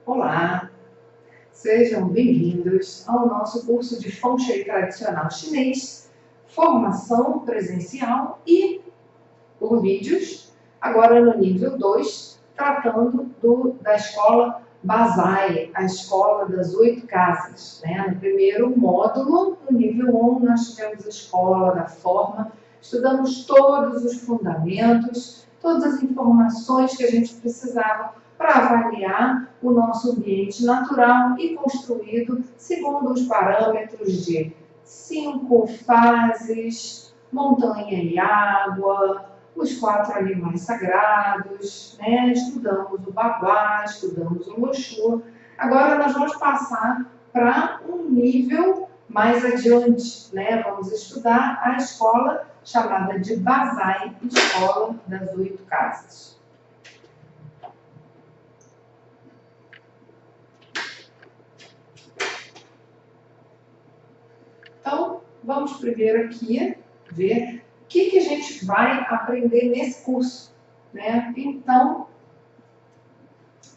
Olá, sejam bem-vindos ao nosso curso de Feng Shui Tradicional Chinês, formação presencial e por vídeos, agora no nível 2, tratando da escola Bazai, a escola das 8 casas. No primeiro módulo, no nível 1, nós tivemos a escola da forma, estudamos todos os fundamentos, todas as informações que a gente precisava para avaliar o nosso ambiente natural e construído segundo os parâmetros de 5 fases, montanha e água, os 4 animais sagrados, estudamos o Babá, estudamos o Loxô. Agora nós vamos passar para um nível mais adiante, Vamos estudar a escola chamada de Bazai, escola das 8 casas. Então, vamos primeiro aqui ver o que a gente vai aprender nesse curso, Então,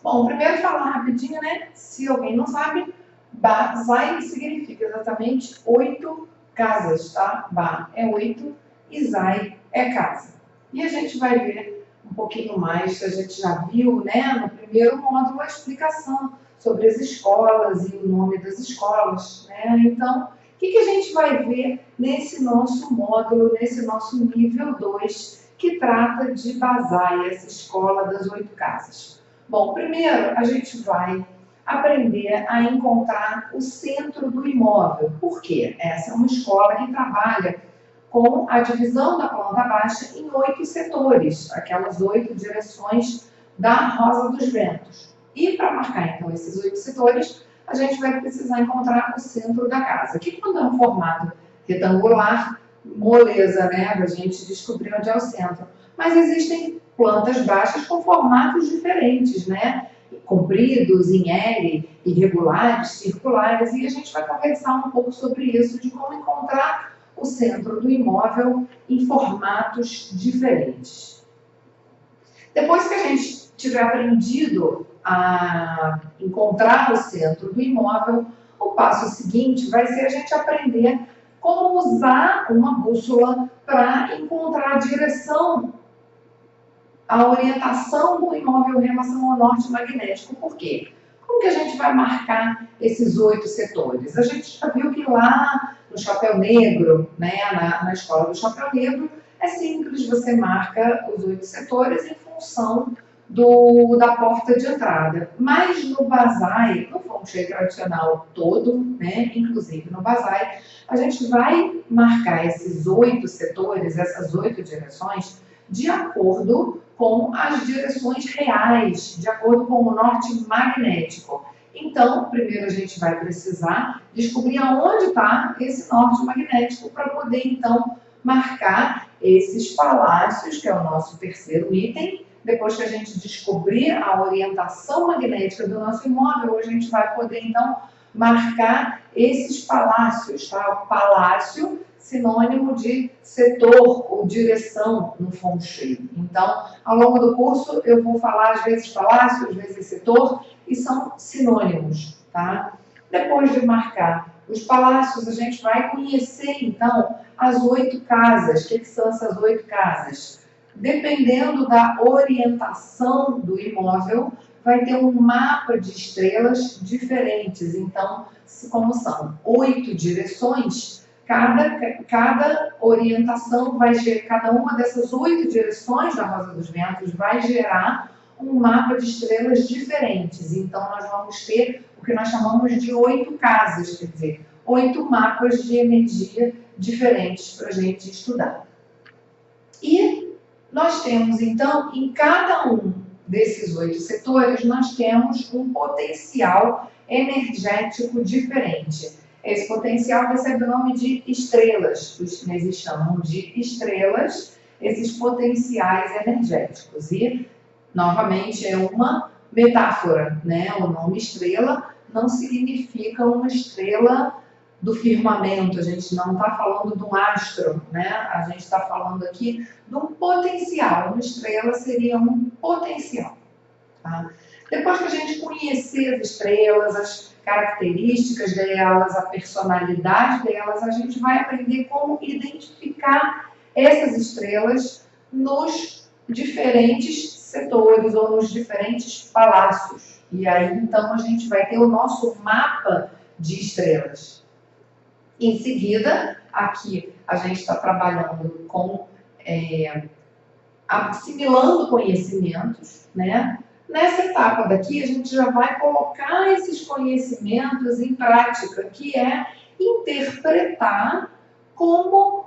bom, primeiro falar rapidinho, Se alguém não sabe, Bazai significa exatamente 8 casas, tá? Ba é 8 e Zai é casa. E a gente vai ver um pouquinho mais, a gente já viu, no primeiro módulo, a explicação sobre as escolas e o nome das escolas, Então, o que a gente vai ver nesse nosso módulo, nesse nosso nível 2, que trata de Bazai, essa escola das 8 casas? Bom, primeiro a gente vai aprender a encontrar o centro do imóvel. Por quê? Essa é uma escola que trabalha com a divisão da planta baixa em 8 setores, aquelas 8 direções da Rosa dos Ventos. E para marcar, então, esses 8 setores, a gente vai precisar encontrar o centro da casa, que quando é um formato retangular, moleza, da gente descobrir onde é o centro. Mas existem plantas baixas com formatos diferentes, compridos, em L, irregulares, circulares, e a gente vai conversar um pouco sobre isso, de como encontrar o centro do imóvel em formatos diferentes. Depois que a gente tiver aprendido a encontrar o centro do imóvel, o passo seguinte vai ser a gente aprender como usar uma bússola para encontrar a direção, a orientação do imóvel em relação ao norte magnético. Por quê? Como que a gente vai marcar esses 8 setores? A gente já viu que lá no Chapéu Negro, na escola do Chapéu Negro, é simples, você marca os 8 setores em função da porta de entrada. Mas no Bazai, no Feng Shui tradicional todo, inclusive no Bazai, a gente vai marcar esses 8 setores, essas 8 direções, de acordo com as direções reais, de acordo com o norte magnético. Então, primeiro a gente vai precisar descobrir aonde está esse norte magnético para poder, então, marcar esses palácios, que é o nosso terceiro item. Depois que a gente descobrir a orientação magnética do nosso imóvel, a gente vai poder, então, marcar esses palácios, tá? O palácio, sinônimo de setor ou direção no Feng Shui. Então, ao longo do curso, eu vou falar às vezes palácio, às vezes setor, e são sinônimos, tá? Depois de marcar os palácios, a gente vai conhecer, então, as 8 casas. O que são essas 8 casas? Dependendo da orientação do imóvel, vai ter um mapa de estrelas diferentes. Então, como são 8 direções, cada orientação vai gerar, cada uma dessas 8 direções da Rosa dos Ventos vai gerar um mapa de estrelas diferentes. Então, nós vamos ter o que nós chamamos de 8 casas, quer dizer, 8 mapas de energia diferentes para a gente estudar. E nós temos, então, em cada um desses 8 setores, nós temos um potencial energético diferente. Esse potencial recebe o nome de estrelas. Os chineses chamam de estrelas esses potenciais energéticos. E, novamente, é uma metáfora, O nome estrela não significa uma estrela do firmamento, a gente não está falando de um astro, A gente está falando aqui de um potencial. Uma estrela seria um potencial, tá? Depois que a gente conhecer as estrelas, as características delas, a personalidade delas, a gente vai aprender como identificar essas estrelas nos diferentes setores ou nos diferentes palácios. E aí, então, a gente vai ter o nosso mapa de estrelas. Em seguida, aqui a gente está trabalhando com assimilando conhecimentos, né? Nessa etapa daqui, a gente já vai colocar esses conhecimentos em prática, que é interpretar como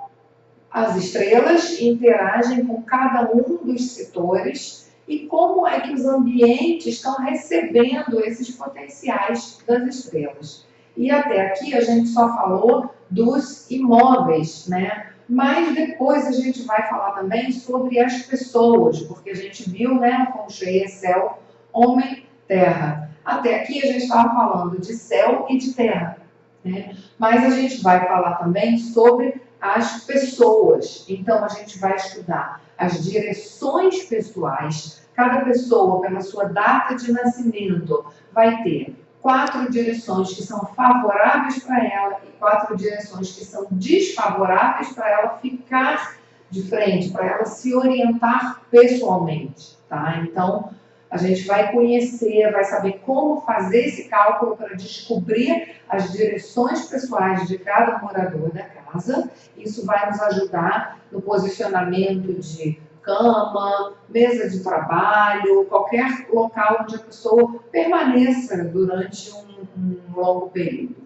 as estrelas interagem com cada um dos setores e como é que os ambientes estão recebendo esses potenciais das estrelas. E até aqui a gente só falou dos imóveis, né? Mas depois a gente vai falar também sobre as pessoas, porque a gente viu, né, Feng Shui é céu, homem, terra. Até aqui a gente estava falando de céu e de terra, né? Mas a gente vai falar também sobre as pessoas. Então a gente vai estudar as direções pessoais. Cada pessoa, pela sua data de nascimento, vai ter 4 direções que são favoráveis para ela e 4 direções que são desfavoráveis para ela ficar de frente, para ela se orientar pessoalmente, tá? Então, a gente vai conhecer, vai saber como fazer esse cálculo para descobrir as direções pessoais de cada morador da casa. Isso vai nos ajudar no posicionamento de cama, mesa de trabalho, qualquer local onde a pessoa permaneça durante um longo período.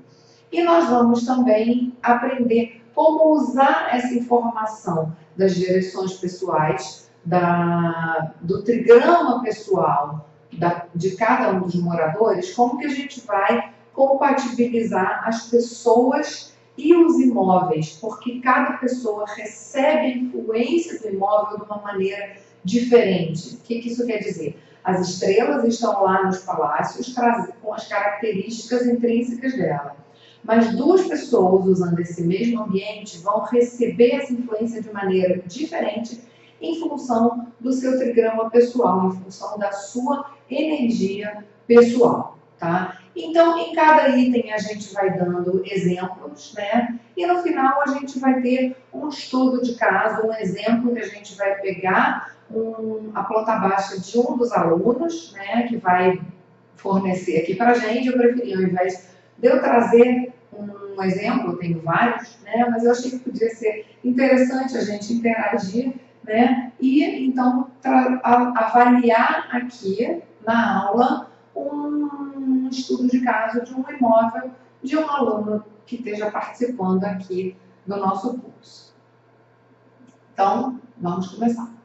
E nós vamos também aprender como usar essa informação das direções pessoais, do trigrama pessoal de cada um dos moradores, como que a gente vai compatibilizar as pessoas e os imóveis, porque cada pessoa recebe a influência do imóvel de uma maneira diferente. O que isso quer dizer? As estrelas estão lá nos palácios com as características intrínsecas dela. Mas 2 pessoas usando esse mesmo ambiente vão receber essa influência de maneira diferente em função do seu trigrama pessoal, em função da sua energia pessoal, tá? Então, em cada item a gente vai dando exemplos, né? E no final a gente vai ter um estudo de caso, um exemplo que a gente vai pegar a planta baixa de um dos alunos, né? Que vai fornecer aqui pra gente. Eu preferi, ao invés de eu trazer um exemplo, eu tenho vários, né? Mas eu achei que podia ser interessante a gente interagir, né? E então avaliar aqui na aula um estudo de caso de um imóvel de um aluno que esteja participando aqui do nosso curso. Então, vamos começar.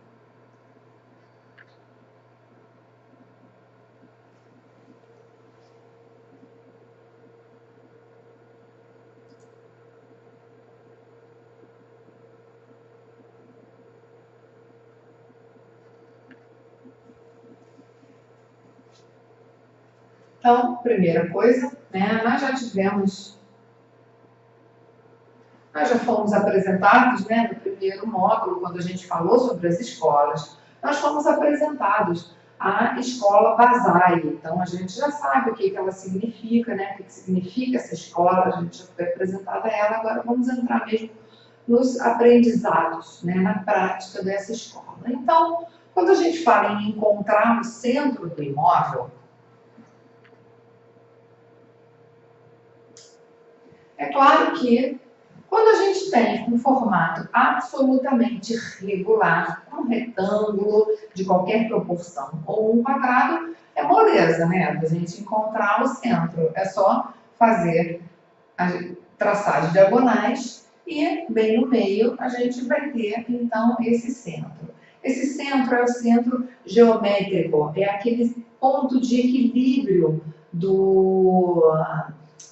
Então, primeira coisa, né, nós já fomos apresentados, né, no primeiro módulo, quando a gente falou sobre as escolas, nós fomos apresentados à escola Basai. Então, a gente já sabe o que ela significa, né, o que significa essa escola, a gente já foi apresentada a ela, agora vamos entrar mesmo nos aprendizados, né, na prática dessa escola. Então, quando a gente fala em encontrar o centro do imóvel, é claro que quando a gente tem um formato absolutamente regular, um retângulo de qualquer proporção ou um quadrado, é moleza, né? Da gente encontrar o centro. É só traçar as diagonais e bem no meio a gente vai ter então esse centro. Esse centro é o centro geométrico, é aquele ponto de equilíbrio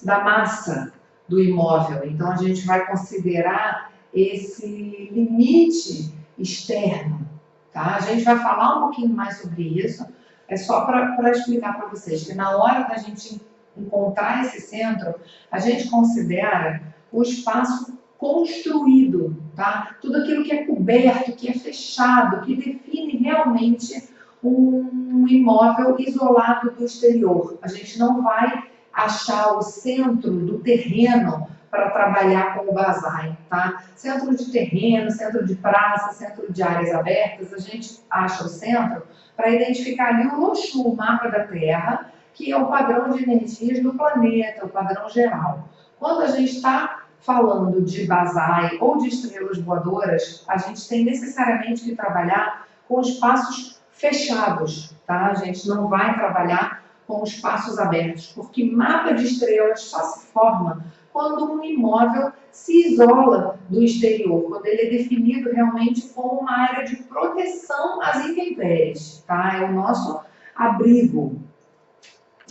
da massa do imóvel. Então, a gente vai considerar esse limite externo, tá? A gente vai falar um pouquinho mais sobre isso, é só para explicar para vocês que na hora da gente encontrar esse centro, a gente considera o espaço construído, tá? Tudo aquilo que é coberto, que é fechado, que define realmente um imóvel isolado do exterior. A gente não vai achar o centro do terreno para trabalhar com o Basai, tá? Centro de terreno, centro de praça, centro de áreas abertas, a gente acha o centro para identificar ali o Loxu, o mapa da Terra, que é o padrão de energias do planeta, o padrão geral. Quando a gente está falando de Basai ou de estrelas voadoras, a gente tem necessariamente que trabalhar com espaços fechados, tá? A gente não vai trabalhar com espaços abertos, porque mapa de estrelas só se forma quando um imóvel se isola do exterior, quando ele é definido realmente como uma área de proteção às intempéries, tá? É o nosso abrigo.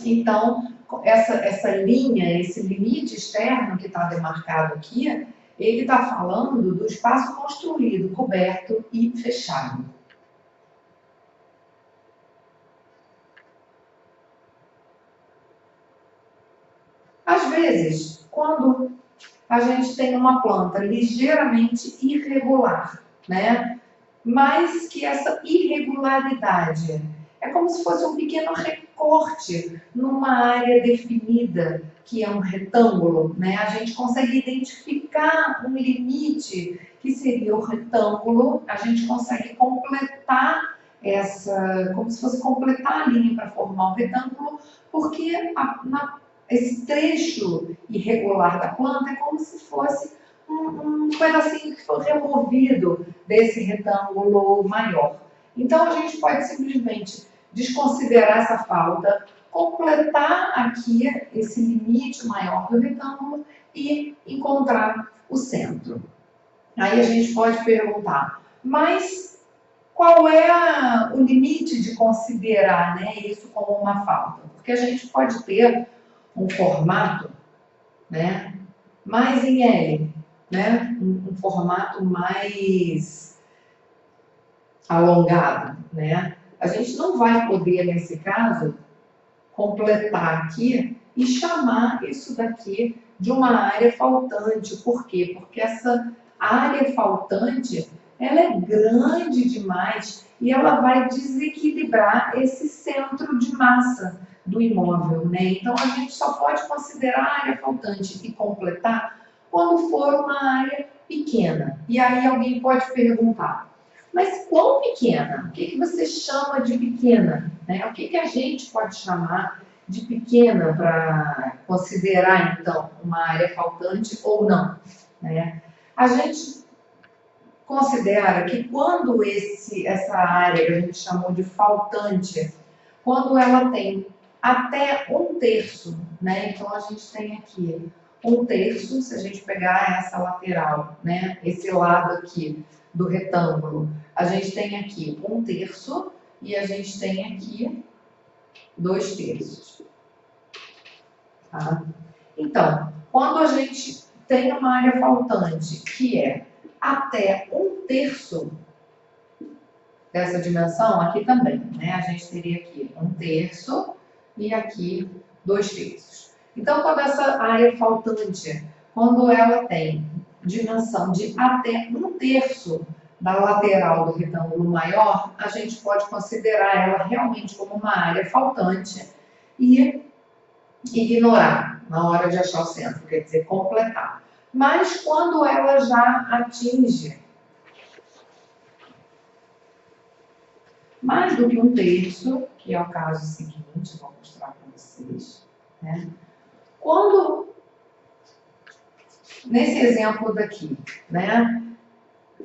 Então, essa linha, esse limite externo que está demarcado aqui, ele está falando do espaço construído, coberto e fechado. Às vezes, quando a gente tem uma planta ligeiramente irregular, né? Mas que essa irregularidade é como se fosse um pequeno recorte numa área definida, que é um retângulo, né? A gente consegue identificar um limite que seria o retângulo, a gente consegue completar como se fosse completar a linha para formar um retângulo, porque esse trecho irregular da planta é como se fosse um pedacinho que foi removido desse retângulo maior. Então, a gente pode simplesmente desconsiderar essa falta, completar aqui esse limite maior do retângulo e encontrar o centro. Aí a gente pode perguntar, mas qual é o limite de considerar, né, isso como uma falta? Porque a gente pode ter um formato, né, mais em L, né, um formato mais alongado, né? A gente não vai poder, nesse caso, completar aqui e chamar isso daqui de uma área faltante. Por quê? Porque essa área faltante, ela é grande demais e ela vai desequilibrar esse centro de massa do imóvel, né? Então, a gente só pode considerar a área faltante e completar quando for uma área pequena. E aí alguém pode perguntar, mas quão pequena? O que você chama de pequena? Né? O que a gente pode chamar de pequena para considerar, então, uma área faltante ou não? Né? A gente considera que quando essa área que a gente chamou de faltante, quando ela tem até 1/3, né? Então a gente tem aqui 1/3, se a gente pegar essa lateral, né? Esse lado aqui do retângulo, a gente tem aqui 1/3 e a gente tem aqui 2/3. Tá? Então, quando a gente tem uma área faltante que é até 1/3 dessa dimensão, aqui também, né? A gente teria aqui 1/3 e aqui 2/3. Então, quando essa área faltante, quando ela tem dimensão de até 1/3 da lateral do retângulo maior, a gente pode considerar ela realmente como uma área faltante e ignorar na hora de achar o centro, quer dizer, completar. Mas quando ela já atinge mais do que 1/3, que é o caso seguinte, vou mostrar para vocês, né? Quando, nesse exemplo daqui, né?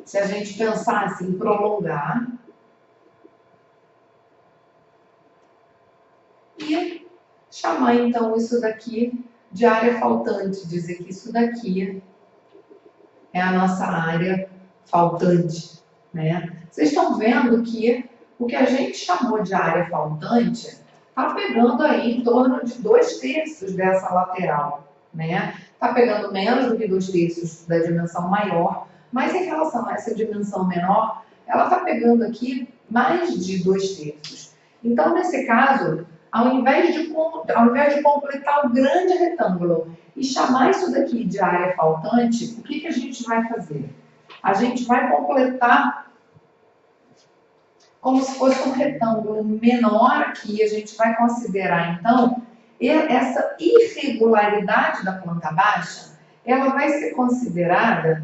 Se a gente pensasse em prolongar e chamar então isso daqui de área faltante, dizer que isso daqui é a nossa área faltante, né? Vocês estão vendo que o que a gente chamou de área faltante está pegando aí em torno de 2/3 dessa lateral, né? Está pegando menos do que 2/3 da dimensão maior, mas em relação a essa dimensão menor, ela está pegando aqui mais de 2/3. Então, nesse caso, ao invés de completar o grande retângulo e chamar isso daqui de área faltante, o que a gente vai fazer? A gente vai completar como se fosse um retângulo menor aqui, a gente vai considerar, então, essa irregularidade da planta baixa, ela vai ser considerada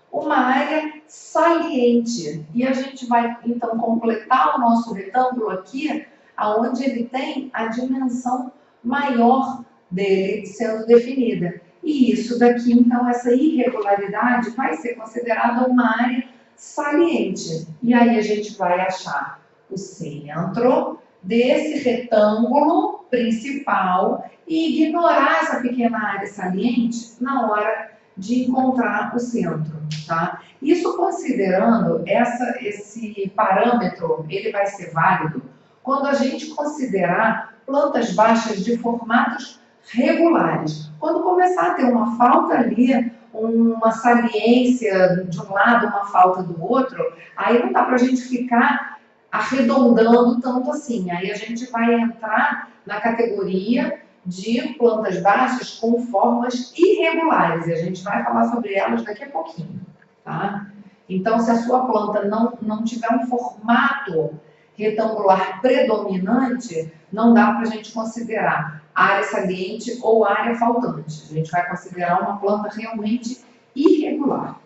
uma área saliente. E a gente vai, então, completar o nosso retângulo aqui, aonde ele tem a dimensão maior dele sendo definida. E isso daqui, então, essa irregularidade vai ser considerada uma área saliente. E aí a gente vai achar o centro desse retângulo principal e ignorar essa pequena área saliente na hora de encontrar o centro, tá? Isso considerando esse parâmetro, ele vai ser válido quando a gente considerar plantas baixas de formatos regulares. Quando começar a ter uma falta ali, uma saliência de um lado, uma falta do outro, aí não dá para a gente ficar arredondando tanto assim. Aí a gente vai entrar na categoria de plantas baixas com formas irregulares. E a gente vai falar sobre elas daqui a pouquinho, tá? Então, se a sua planta não tiver um formato retangular predominante, não dá para a gente considerar área saliente ou área faltante. A gente vai considerar uma planta realmente irregular.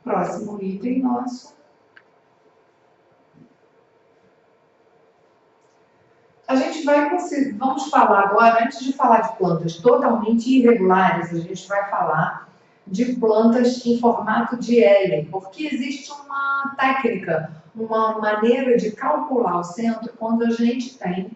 Próximo item nosso. A gente vamos falar agora, antes de falar de plantas totalmente irregulares, a gente vai falar de plantas em formato de L, porque existe uma técnica, uma maneira de calcular o centro quando a gente tem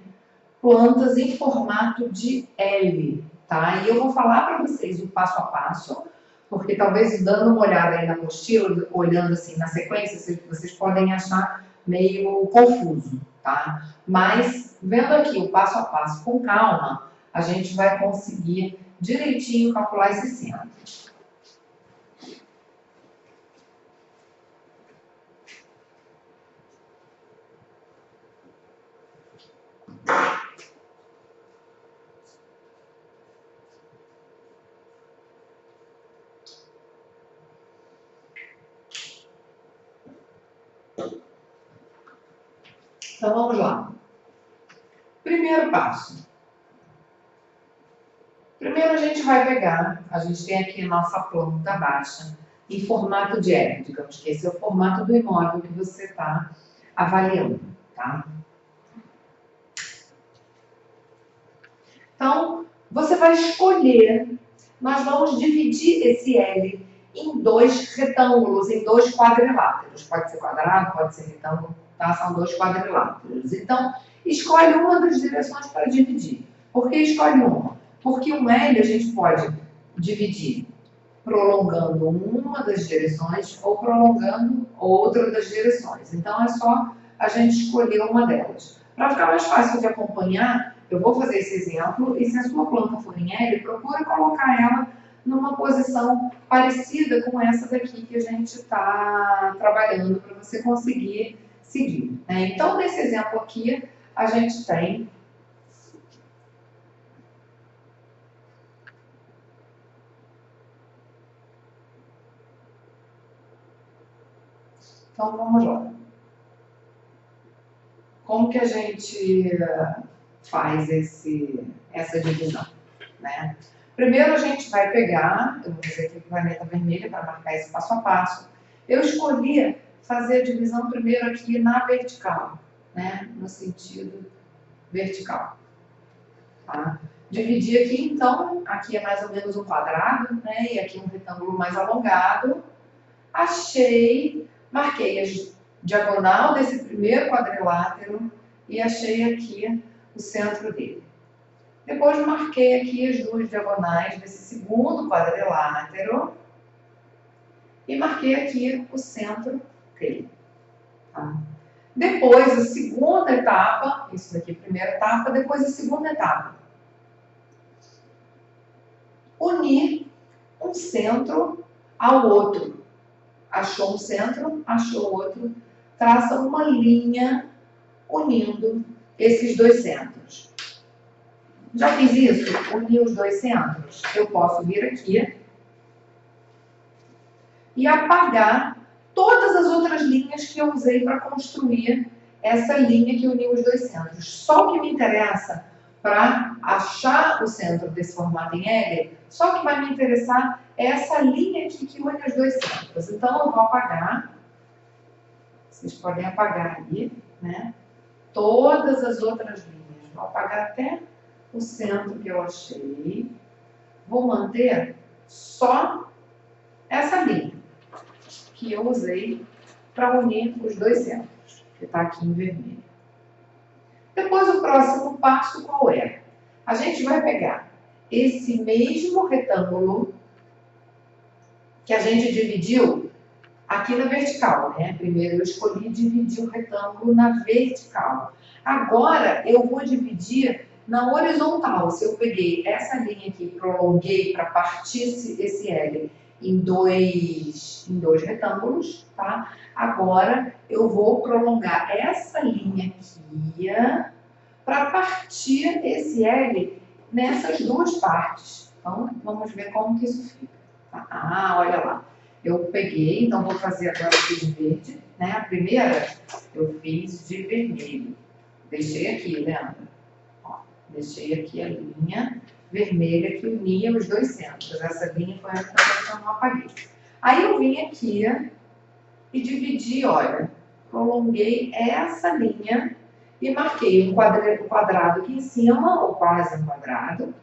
plantas em formato de L, tá? E eu vou falar para vocês o passo a passo, porque talvez dando uma olhada aí na apostila, olhando assim na sequência, vocês podem achar meio confuso, tá? Mas, vendo aqui o passo a passo com calma, a gente vai conseguir direitinho calcular esse centro. Então, vamos lá. Primeiro passo. Primeiro a gente vai pegar, a gente tem aqui a nossa planta baixa em formato de L, digamos que esse é o formato do imóvel que você está avaliando, tá? Então, você vai escolher, nós vamos dividir esse L em dois retângulos, em dois quadriláteros. Pode ser quadrado, pode ser retângulo, tá? São dois quadriláteros. Então, escolhe uma das direções para dividir. Por que escolhe uma? Porque um L a gente pode dividir prolongando uma das direções ou prolongando outra das direções. Então, é só a gente escolher uma delas. Para ficar mais fácil de acompanhar, eu vou fazer esse exemplo e se a sua planta for em L, procura colocar ela numa posição parecida com essa daqui que a gente está trabalhando para você conseguir seguir, né? Então, nesse exemplo aqui, a gente tem então, vamos lá. Como que a gente faz essa divisão, né? Primeiro a gente vai pegar, eu vou fazer aqui com caneta vermelha para marcar esse passo a passo. Eu escolhi fazer a divisão primeiro aqui na vertical, né? No sentido vertical, tá? Dividir aqui, então, aqui é mais ou menos um quadrado, né? E aqui um retângulo mais alongado. Achei, marquei a diagonal desse primeiro quadrilátero e achei aqui o centro dele. Depois marquei aqui as duas diagonais desse segundo quadrilátero e marquei aqui o centro dele. Tá? Depois, a segunda etapa, isso daqui é a primeira etapa, depois a segunda etapa. Unir um centro ao outro. Achou um centro, achou outro, traça uma linha unindo esses dois centros. Já fiz isso? Unir os dois centros. Eu posso vir aqui e apagar todas as outras linhas que eu usei para construir essa linha que uniu os dois centros. Só o que me interessa para achar o centro desse formato em L, só que vai me interessar é essa linha aqui que une os dois centros. Então, eu vou apagar, vocês podem apagar aí, né? Todas as outras linhas. Vou apagar até o centro que eu achei. Vou manter só essa linha que eu usei para unir os dois centros, que está aqui em vermelho. Depois, o próximo passo qual é? A gente vai pegar esse mesmo retângulo que a gente dividiu aqui na vertical, né? Primeiro eu escolhi dividir o retângulo na vertical. Agora eu vou dividir na horizontal. Se eu peguei essa linha aqui, prolonguei para partir esse L em dois retângulos, tá? Agora eu vou prolongar essa linha aqui para partir esse L nessas duas partes. Então, vamos ver como que isso fica. Ah, olha lá. Eu peguei, então vou fazer agora aqui de verde, né? A primeira eu fiz de vermelho. Deixei aqui, lembra? Ó, deixei aqui a linha vermelha que unia os dois centros. Essa linha foi a que eu não apaguei. Aí eu vim aqui e dividi, olha, prolonguei essa linha e marquei um quadrado aqui em cima, ou quase um quadrado,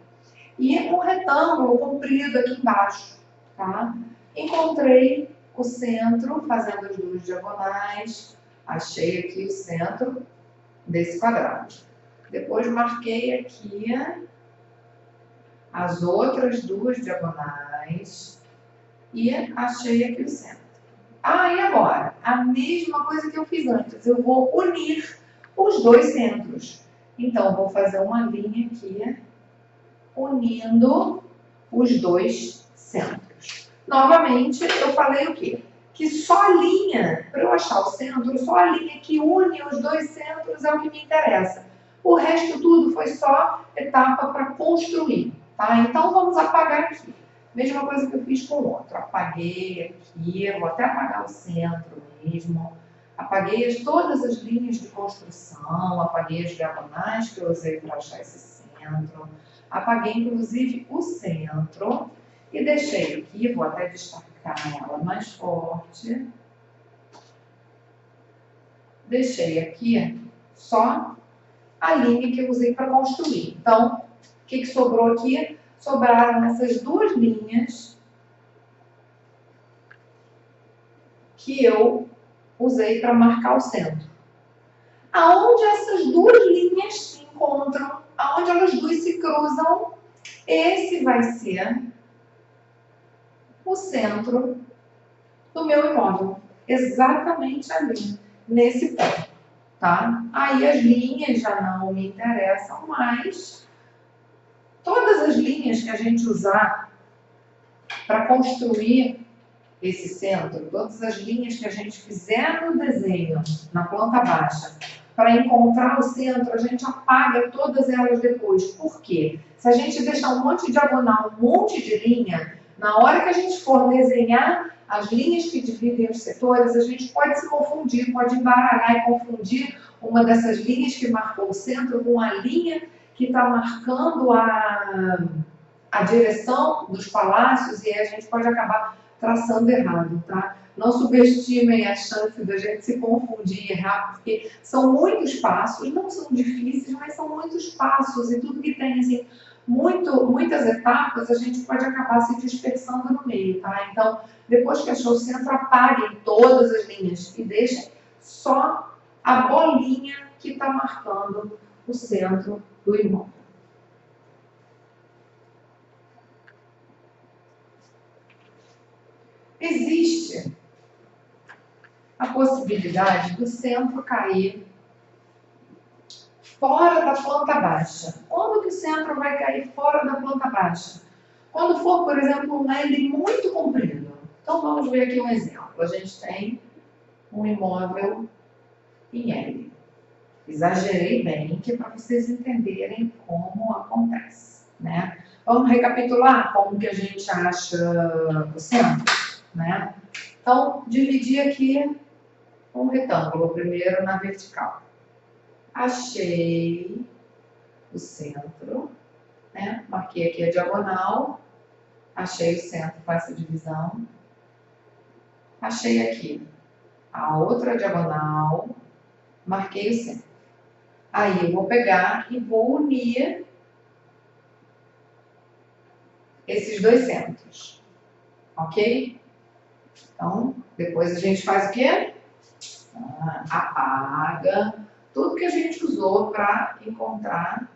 e um retângulo comprido aqui embaixo, tá? Encontrei o centro, fazendo as duas diagonais, achei aqui o centro desse quadrado. Depois marquei aqui as outras duas diagonais e achei aqui o centro. Ah, e agora? A mesma coisa que eu fiz antes, eu vou unir os dois centros. Então, vou fazer uma linha aqui, unindo os dois centros. Novamente, eu falei o quê? Que só a linha, para eu achar o centro, só a linha que une os dois centros é o que me interessa. O resto tudo foi só etapa para construir, tá? Então, vamos apagar aqui. Mesma coisa que eu fiz com o outro. Apaguei aqui, vou até apagar o centro mesmo. Apaguei todas as linhas de construção, apaguei as diagonais que eu usei para achar esse centro. Apaguei, inclusive, o centro e deixei aqui, vou até destacar ela mais forte. Deixei aqui só a linha que eu usei para construir. Então, o que sobrou aqui? Sobraram essas duas linhas que eu usei para marcar o centro. Aonde essas duas linhas se encontram, aonde elas duas se cruzam, esse vai ser o centro do meu imóvel. Exatamente ali, nesse ponto, tá? Aí as linhas já não me interessam mais. Todas as linhas que a gente usar para construir esse centro, todas as linhas que a gente fizer no desenho, na planta baixa, para encontrar o centro, a gente apaga todas elas depois. Por quê? Se a gente deixar um monte de diagonal, um monte de linha, na hora que a gente for desenhar as linhas que dividem os setores, a gente pode se confundir, pode embaralhar e confundir uma dessas linhas que marcou o centro com a linha que está marcando a direção dos palácios, e aí a gente pode acabar traçando errado, tá? Não subestimem a chance da gente se confundir e errar, porque são muitos passos, não são difíceis, mas são muitos passos, e tudo que tem, assim, muitas etapas, a gente pode acabar se dispersando no meio, tá? Então, depois que achou o centro, apaguem todas as linhas e deixem só a bolinha que está marcando o centro do imóvel. Existe a possibilidade do centro cair fora da planta baixa. Quando que o centro vai cair fora da planta baixa? Quando for, por exemplo, um L muito comprido. Então, vamos ver aqui um exemplo. A gente tem um imóvel em L. Exagerei bem, que é para vocês entenderem como acontece, né? Vamos recapitular como que a gente acha o centro, né? Então, dividi aqui um retângulo primeiro na vertical. Achei o centro, né? Marquei aqui a diagonal, achei o centro com essa divisão. Achei aqui a outra diagonal, marquei o centro. Aí eu vou pegar e vou unir esses dois centros, ok? Então, depois a gente faz o quê? Apaga tudo que a gente usou para encontrar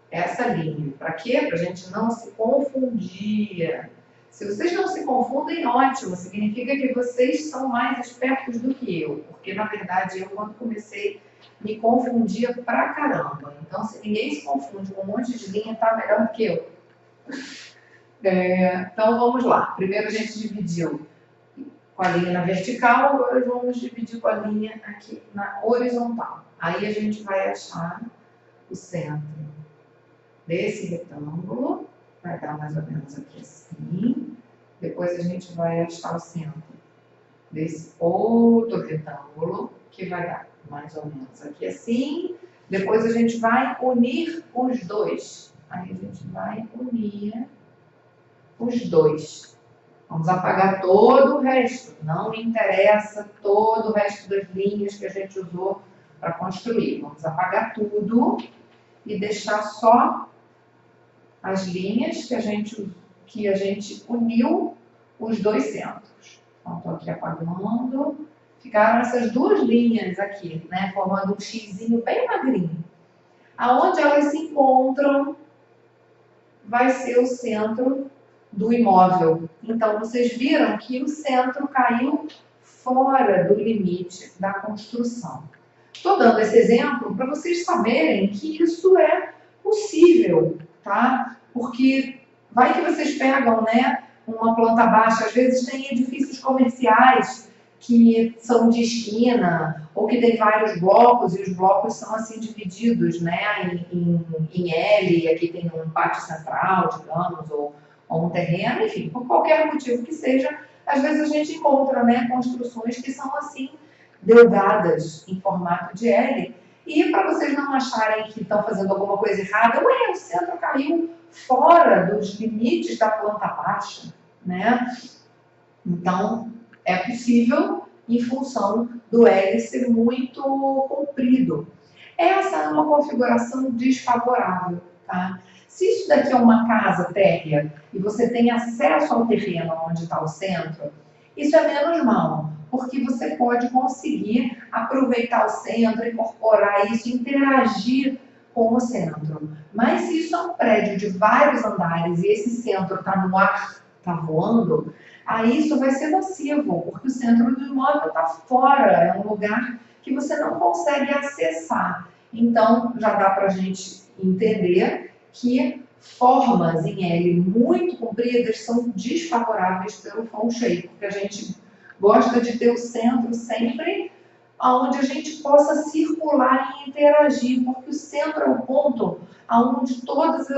essa linha. Para quê? Para a gente não se confundir. Se vocês não se confundem, ótimo, significa que vocês são mais espertos do que eu, porque na verdade eu, quando comecei, me confundia pra caramba. Então, se ninguém se confunde com um monte de linha, tá melhor do que eu. Então, vamos lá. Primeiro a gente dividiu com a linha na vertical, agora vamos dividir com a linha aqui na horizontal. Aí a gente vai achar o centro desse retângulo, vai dar mais ou menos aqui assim. Depois a gente vai achar o centro desse outro retângulo, que vai dar mais ou menos aqui assim. Depois a gente vai unir os dois. Aí a gente vai unir os dois. Vamos apagar todo o resto. Não me interessa todo o resto das linhas que a gente usou para construir. Vamos apagar tudo e deixar só as linhas que a gente uniu os dois centros. Então, estou aqui apagando. Ficaram essas duas linhas aqui, né, formando um xizinho bem magrinho. Aonde elas se encontram vai ser o centro do imóvel. Então, vocês viram que o centro caiu fora do limite da construção. Estou dando esse exemplo para vocês saberem que isso é possível, tá? Porque vai que vocês pegam, né, uma planta baixa, às vezes tem edifícios comerciais que são de esquina, ou que tem vários blocos, e os blocos são assim divididos, né, em L, aqui tem um pátio central, digamos, ou um terreno, enfim, por qualquer motivo que seja, às vezes a gente encontra, né, construções que são assim, delgadas em formato de L, e para vocês não acharem que estão fazendo alguma coisa errada, ué, o centro caiu fora dos limites da planta baixa, né? Então, é possível em função do L ser muito comprido. Essa é uma configuração desfavorável, tá? Se isso daqui é uma casa térrea e você tem acesso ao terreno onde está o centro, isso é menos mal, porque você pode conseguir aproveitar o centro, incorporar isso, interagir com o centro. Mas se isso é um prédio de vários andares e esse centro está no ar, está voando, aí isso vai ser nocivo, porque o centro do imóvel está fora, é um lugar que você não consegue acessar. Então, já dá para a gente entender que formas em L muito compridas são desfavoráveis pelo Feng Shui, porque a gente gosta de ter o centro sempre onde a gente possa circular e interagir, porque o centro é o ponto para onde todas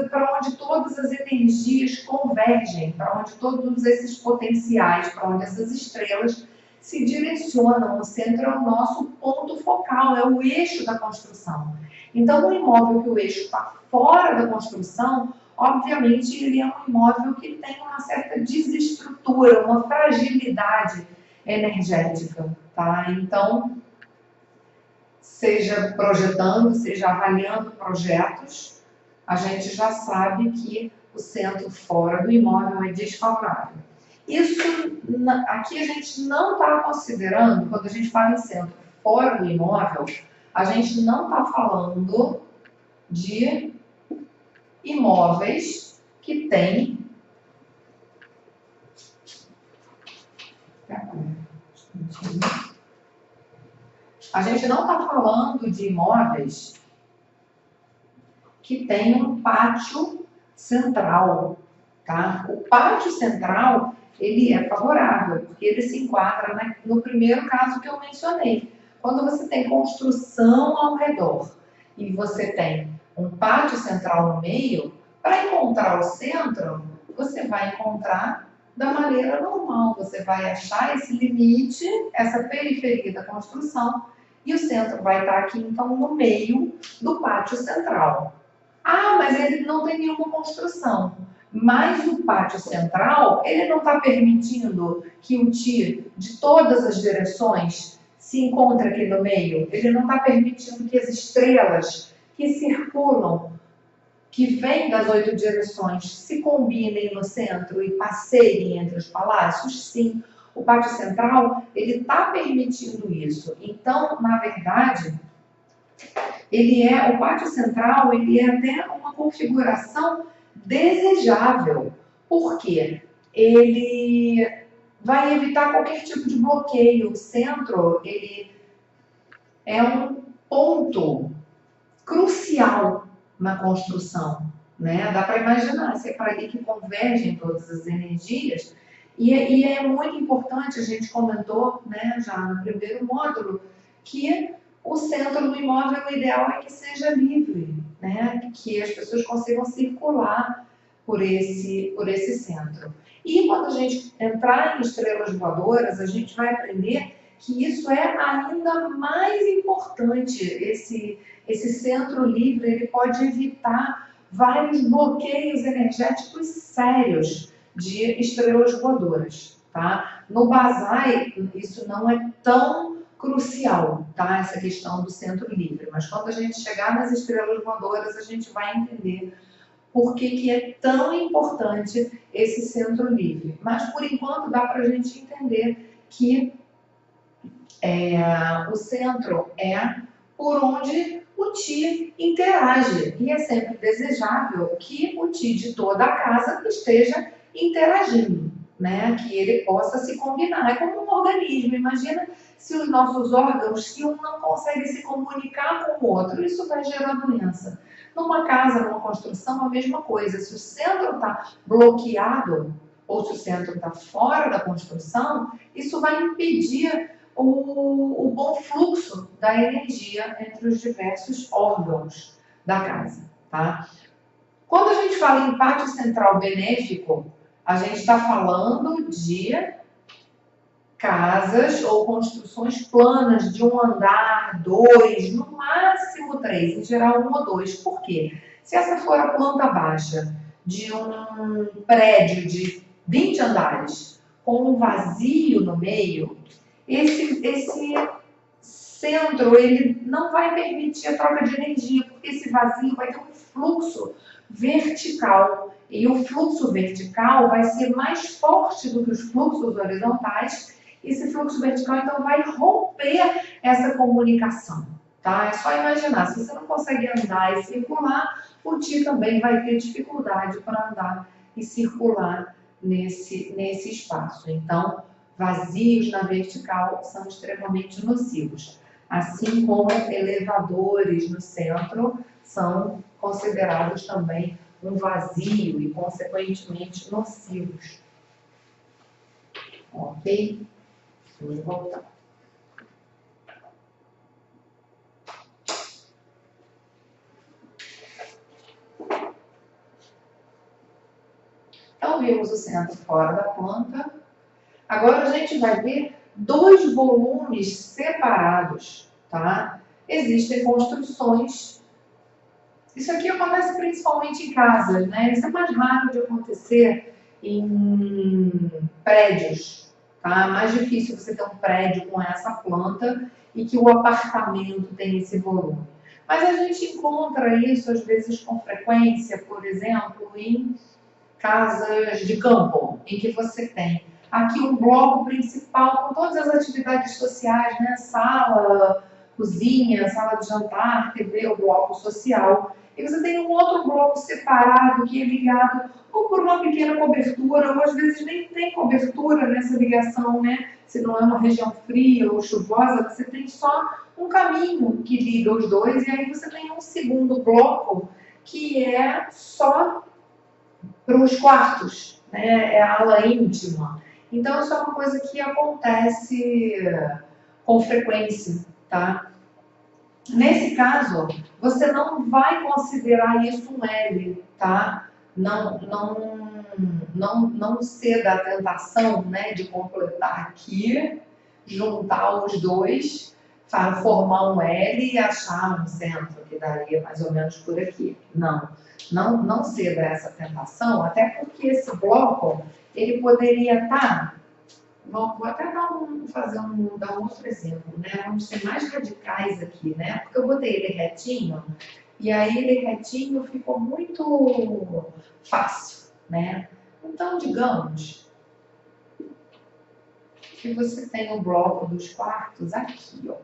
as energias convergem, para onde todos esses potenciais, para onde essas estrelas se direcionam. O centro é o nosso ponto focal, é o eixo da construção. Então, um imóvel que o eixo está fora da construção, obviamente, ele é um imóvel que tem uma certa desestrutura, uma fragilidade energética, tá? Então, seja projetando, seja avaliando projetos, a gente já sabe que o centro fora do imóvel é desfavorável. Isso, aqui a gente não está considerando, quando a gente fala em centro fora do imóvel, a gente não está falando de imóveis que têm a gente não está falando de imóveis que têm um pátio central, tá? O pátio central, ele é favorável, porque ele se enquadra, né, no primeiro caso que eu mencionei. Quando você tem construção ao redor e você tem um pátio central no meio, para encontrar o centro, você vai encontrar da maneira normal. Você vai achar esse limite, essa periferia da construção, e o centro vai estar aqui, então, no meio do pátio central. Ah, mas ele não tem nenhuma construção. Mas o pátio central, ele não está permitindo que o Ti de todas as direções se encontre aqui no meio. Ele não está permitindo que as estrelas que circulam, que vêm das 8 direções, se combinem no centro e passeiem entre os palácios? Sim. O pátio central, ele está permitindo isso. Então, na verdade, o pátio central, ele é até uma configuração desejável. Por quê? Ele vai evitar qualquer tipo de bloqueio. O centro, ele é um ponto crucial na construção, né? Dá para imaginar, se é para ali que convergem todas as energias. E é muito importante, a gente comentou, né, já no primeiro módulo, que o centro do imóvel, o ideal é que seja livre, né? Que as pessoas consigam circular por esse centro. E quando a gente entrar em estrelas voadoras, a gente vai aprender que isso é ainda mais importante. Esse centro livre, ele pode evitar vários bloqueios energéticos sérios de estrelas voadoras, tá? No Basai, isso não é tão crucial, tá? Essa questão do centro livre. Mas quando a gente chegar nas estrelas voadoras, a gente vai entender por que é tão importante esse centro livre. Mas, por enquanto, dá para a gente entender que o centro é por onde o Ti interage. E é sempre desejável que o Ti de toda a casa esteja interagindo, né? Que ele possa se combinar. É como um organismo. Imagina se os nossos órgãos, se um não consegue se comunicar com o outro, isso vai gerar doença. Numa casa, numa construção, a mesma coisa. Se o centro está bloqueado, ou se o centro está fora da construção, isso vai impedir o bom fluxo da energia entre os diversos órgãos da casa, tá? Quando a gente fala em pátio central benéfico, a gente está falando de casas ou construções planas de um andar, dois, no máximo três, em geral um ou dois. Por quê? Se essa for a planta baixa de um prédio de 20 andares com um vazio no meio, esse centro, ele não vai permitir a troca de energia, porque esse vazio vai ter um fluxo vertical. E o fluxo vertical vai ser mais forte do que os fluxos horizontais. Esse fluxo vertical, então, vai romper essa comunicação, tá? É só imaginar, se você não consegue andar e circular, o Ti também vai ter dificuldade para andar e circular nesse espaço. Então, vazios na vertical são extremamente nocivos, assim como elevadores no centro são considerados também um vazio e, consequentemente, nocivos. Ok? Vamos voltar. Então, vimos o centro fora da planta. Agora a gente vai ver dois volumes separados, tá? Existem construções. Isso aqui acontece principalmente em casas, né? Isso é mais raro de acontecer em prédios, tá? Mais difícil você ter um prédio com essa planta e que o apartamento tem esse volume. Mas a gente encontra isso, às vezes, com frequência, por exemplo, em casas de campo, em que você tem aqui um bloco principal com todas as atividades sociais, né? Sala, cozinha, sala de jantar, TV, o bloco social. E você tem um outro bloco separado que é ligado ou por uma pequena cobertura, ou às vezes nem tem cobertura nessa ligação, né? Se não é uma região fria ou chuvosa, você tem só um caminho que liga os dois, e aí você tem um segundo bloco que é só para os quartos, né? É a ala íntima. Então, isso é uma coisa que acontece com frequência, tá? Nesse caso, você não vai considerar isso um L, tá? não ceda à tentação, né, de completar aqui, juntar os dois, formar um L e achar um centro que daria mais ou menos por aqui. Não ceda a essa tentação, até porque esse bloco, ele poderia estar... Vou até dar um outro exemplo, né? Vamos ser mais radicais aqui, né? Porque eu botei ele retinho, e aí ele retinho ficou muito fácil, né? Então, digamos que você tem o bloco dos quartos aqui, ó.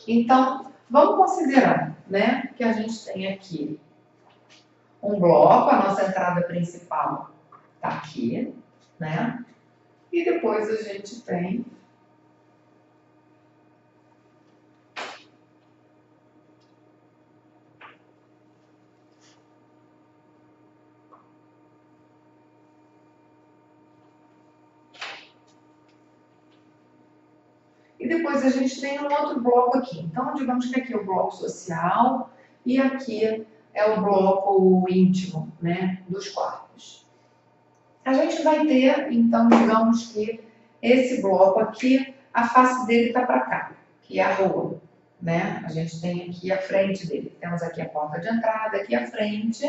Então, vamos considerar, né, que a gente tem aqui um bloco, a nossa entrada principal está aqui, né? E depois a gente tem um outro bloco aqui. Então, digamos que aqui é o bloco social e aqui é o bloco íntimo, né, dos quartos. A gente vai ter, então, digamos que esse bloco aqui, a face dele está para cá, que é a rua, né? A gente tem aqui a frente dele. Temos aqui a porta de entrada, aqui a frente.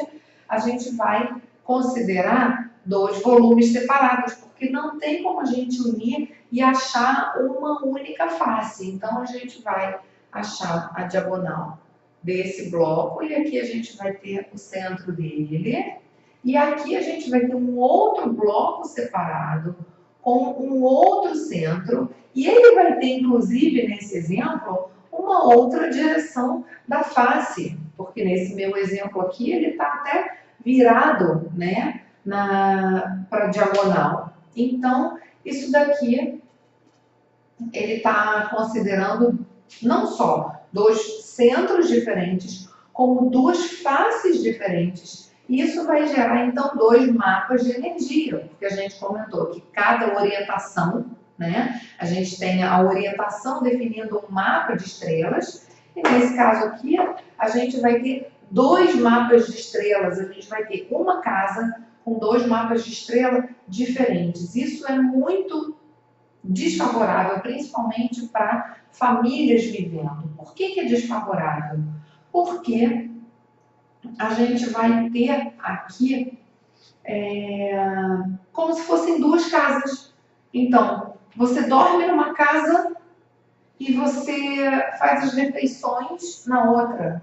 A gente vai considerar dois volumes separados, porque não tem como a gente unir e achar uma única face. Então, a gente vai achar a diagonal desse bloco e aqui a gente vai ter o centro dele. E aqui a gente vai ter um outro bloco separado com um outro centro e ele vai ter, inclusive, nesse exemplo, uma outra direção da face, porque nesse meu exemplo aqui ele está até virado, né, para a diagonal. Então, isso daqui, ele está considerando não só dois centros diferentes, como duas faces diferentes. Isso vai gerar, então, dois mapas de energia, porque a gente comentou que cada orientação, né, a gente tem a orientação definindo um mapa de estrelas, e nesse caso aqui, a gente vai ter dois mapas de estrelas, a gente vai ter uma casa com dois mapas de estrela diferentes. Isso é muito desfavorável, principalmente para famílias vivendo. Por que é desfavorável? Porque a gente vai ter aqui como se fossem duas casas. Então, você dorme numa casa e você faz as refeições na outra.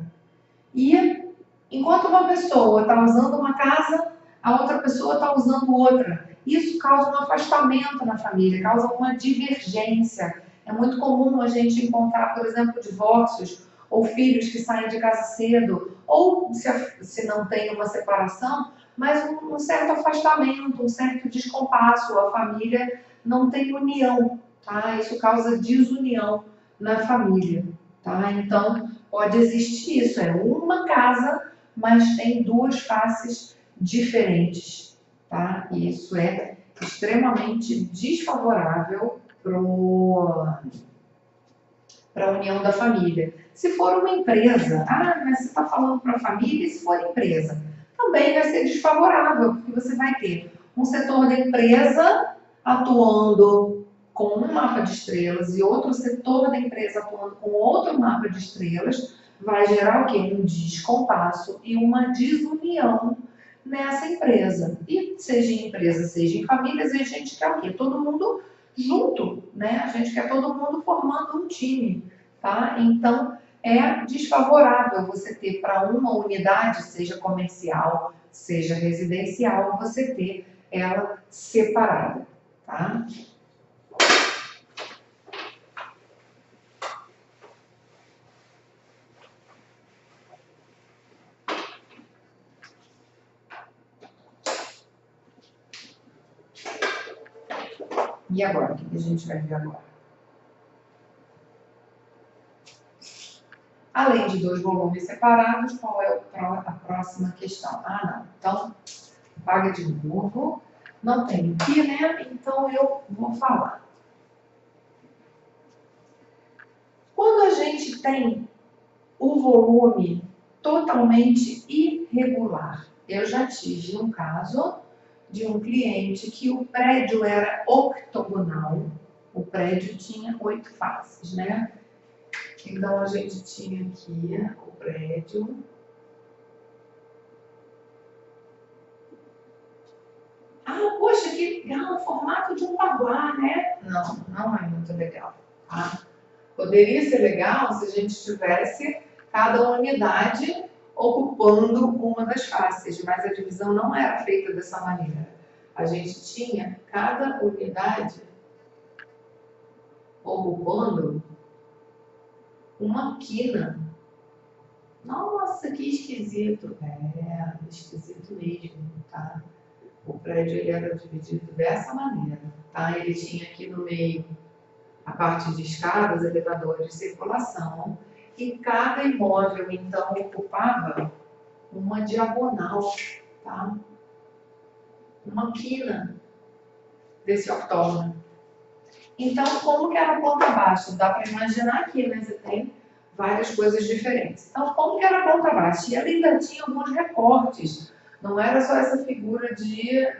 E enquanto uma pessoa está usando uma casa, a outra pessoa está usando outra. Isso causa um afastamento na família, causa uma divergência. É muito comum a gente encontrar, por exemplo, divórcios ou filhos que saem de casa cedo, ou se não tem uma separação, mas um certo afastamento, um certo descompasso. A família não tem união, tá? Isso causa desunião na família, tá? Então, pode existir isso, é uma casa, mas tem duas faces diferentes, tá? E isso é extremamente desfavorável para a união da família. Se for uma empresa, mas você está falando para a família, e se for empresa? Também vai ser desfavorável, porque você vai ter um setor da empresa atuando com um mapa de estrelas e outro setor da empresa atuando com outro mapa de estrelas, vai gerar o quê? Um descompasso e uma desunião nessa empresa. E seja em empresa, seja em famílias, a gente quer o quê? Todo mundo junto, né? A gente quer todo mundo formando um time, tá? Então, é desfavorável você ter para uma unidade, seja comercial, seja residencial, você ter ela separada, tá? E agora? O que a gente vai ver agora? Além de dois volumes separados, qual é a próxima questão? Não. Então, apaga de novo. Não tem aqui, né? Então, eu vou falar. Quando a gente tem o volume totalmente irregular. Eu já tive um caso de um cliente que o prédio era octogonal, o prédio tinha 8 faces, né? Então a gente tinha aqui o prédio. Ah, poxa, que legal, o formato de um baguá, né? Não, não é muito legal, tá? Poderia ser legal se a gente tivesse cada unidade ocupando uma das faces, mas a divisão não era feita dessa maneira. A gente tinha cada unidade ocupando uma quina. Nossa, que esquisito. É, esquisito mesmo, tá? O prédio ele era dividido dessa maneira, tá? Ele tinha aqui no meio a parte de escadas, elevadores de circulação, e cada imóvel, então, ocupava uma diagonal, tá? Uma quina desse octógono. Então, como que era a planta baixa? Dá para imaginar aqui, né? Você tem várias coisas diferentes. Então, como que era a planta baixa? E ela ainda tinha alguns recortes. Não era só essa figura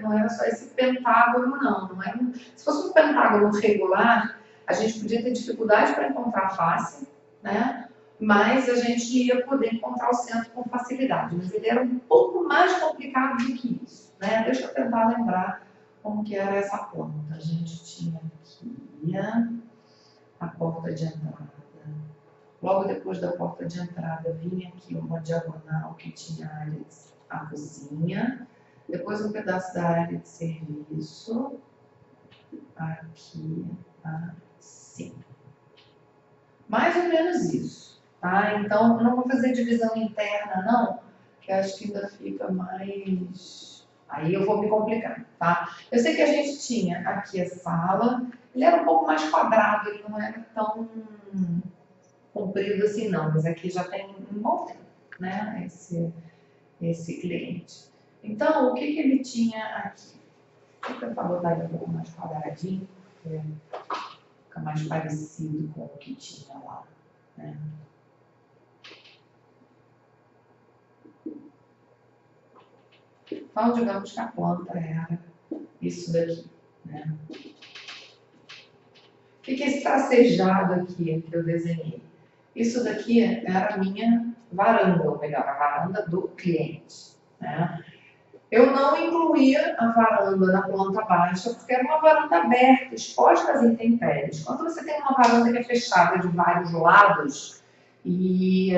não era só esse pentágono, não era se fosse um pentágono regular, a gente podia ter dificuldade para encontrar a face, né? Mas a gente ia poder encontrar o centro com facilidade. Mas ele era um pouco mais complicado do que isso, né? Deixa eu tentar lembrar como que era essa planta. A gente tinha aqui a porta de entrada. Logo depois da porta de entrada vinha aqui uma diagonal que tinha a cozinha. Depois um pedaço da área de serviço. Aqui, assim. Mais ou menos isso, tá? Então, não vou fazer divisão interna, não, que acho que ainda fica mais... Aí eu vou me complicar, tá? Eu sei que a gente tinha aqui a sala, ele era um pouco mais quadrado, ele não era tão comprido assim, não, mas aqui já tem um bom tempo, né? Esse cliente. Então, o que ele tinha aqui? Vou tentar botar ele um pouco mais quadradinho, porque fica mais parecido com o que tinha lá, né? Então, digamos que a planta era isso daqui, né? O que é esse tracejado aqui que eu desenhei? Isso daqui era a minha varanda, ou melhor, a varanda do cliente, né? Eu não incluía a varanda na planta baixa, porque era uma varanda aberta, exposta às intempéries. Quando você tem uma varanda que é fechada de vários lados, e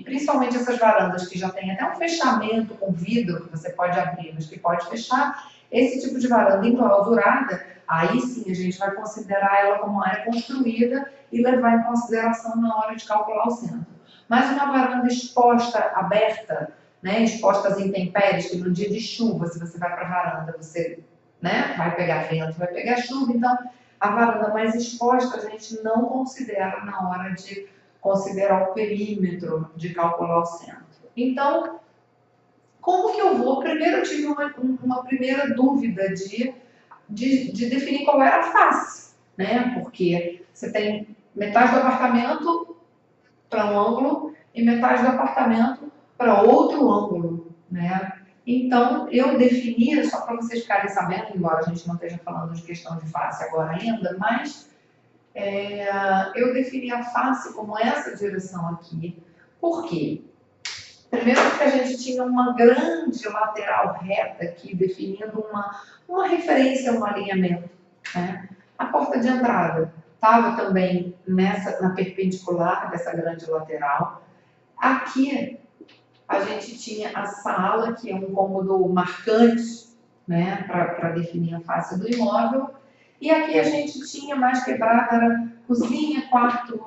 principalmente essas varandas que já tem até um fechamento com vidro, que você pode abrir, mas que pode fechar, esse tipo de varanda enclausurada, aí sim a gente vai considerar ela como área construída e levar em consideração na hora de calcular o centro. Mas uma varanda exposta, aberta, né, exposta às intempéries, que no dia de chuva, se você vai para a varanda, você, né, vai pegar vento, vai pegar chuva, então a varanda mais exposta a gente não considera na hora de considerar o perímetro de calcular o centro. Então, como que eu vou? Primeiro eu tive uma primeira dúvida de definir qual era a face, né? Porque você tem metade do apartamento para um ângulo e metade do apartamento para outro ângulo, né? Então, eu definia, só para vocês ficarem sabendo, embora a gente não esteja falando de questão de face agora ainda, mas eu defini a face como essa direção aqui. Por quê? Primeiro porque a gente tinha uma grande lateral reta aqui, definindo uma referência, um alinhamento, né? A porta de entrada estava também na perpendicular dessa grande lateral. Aqui a gente tinha a sala, que é um cômodo marcante, né, para definir a face do imóvel. E aqui a gente tinha mais quebrada, era cozinha, quarto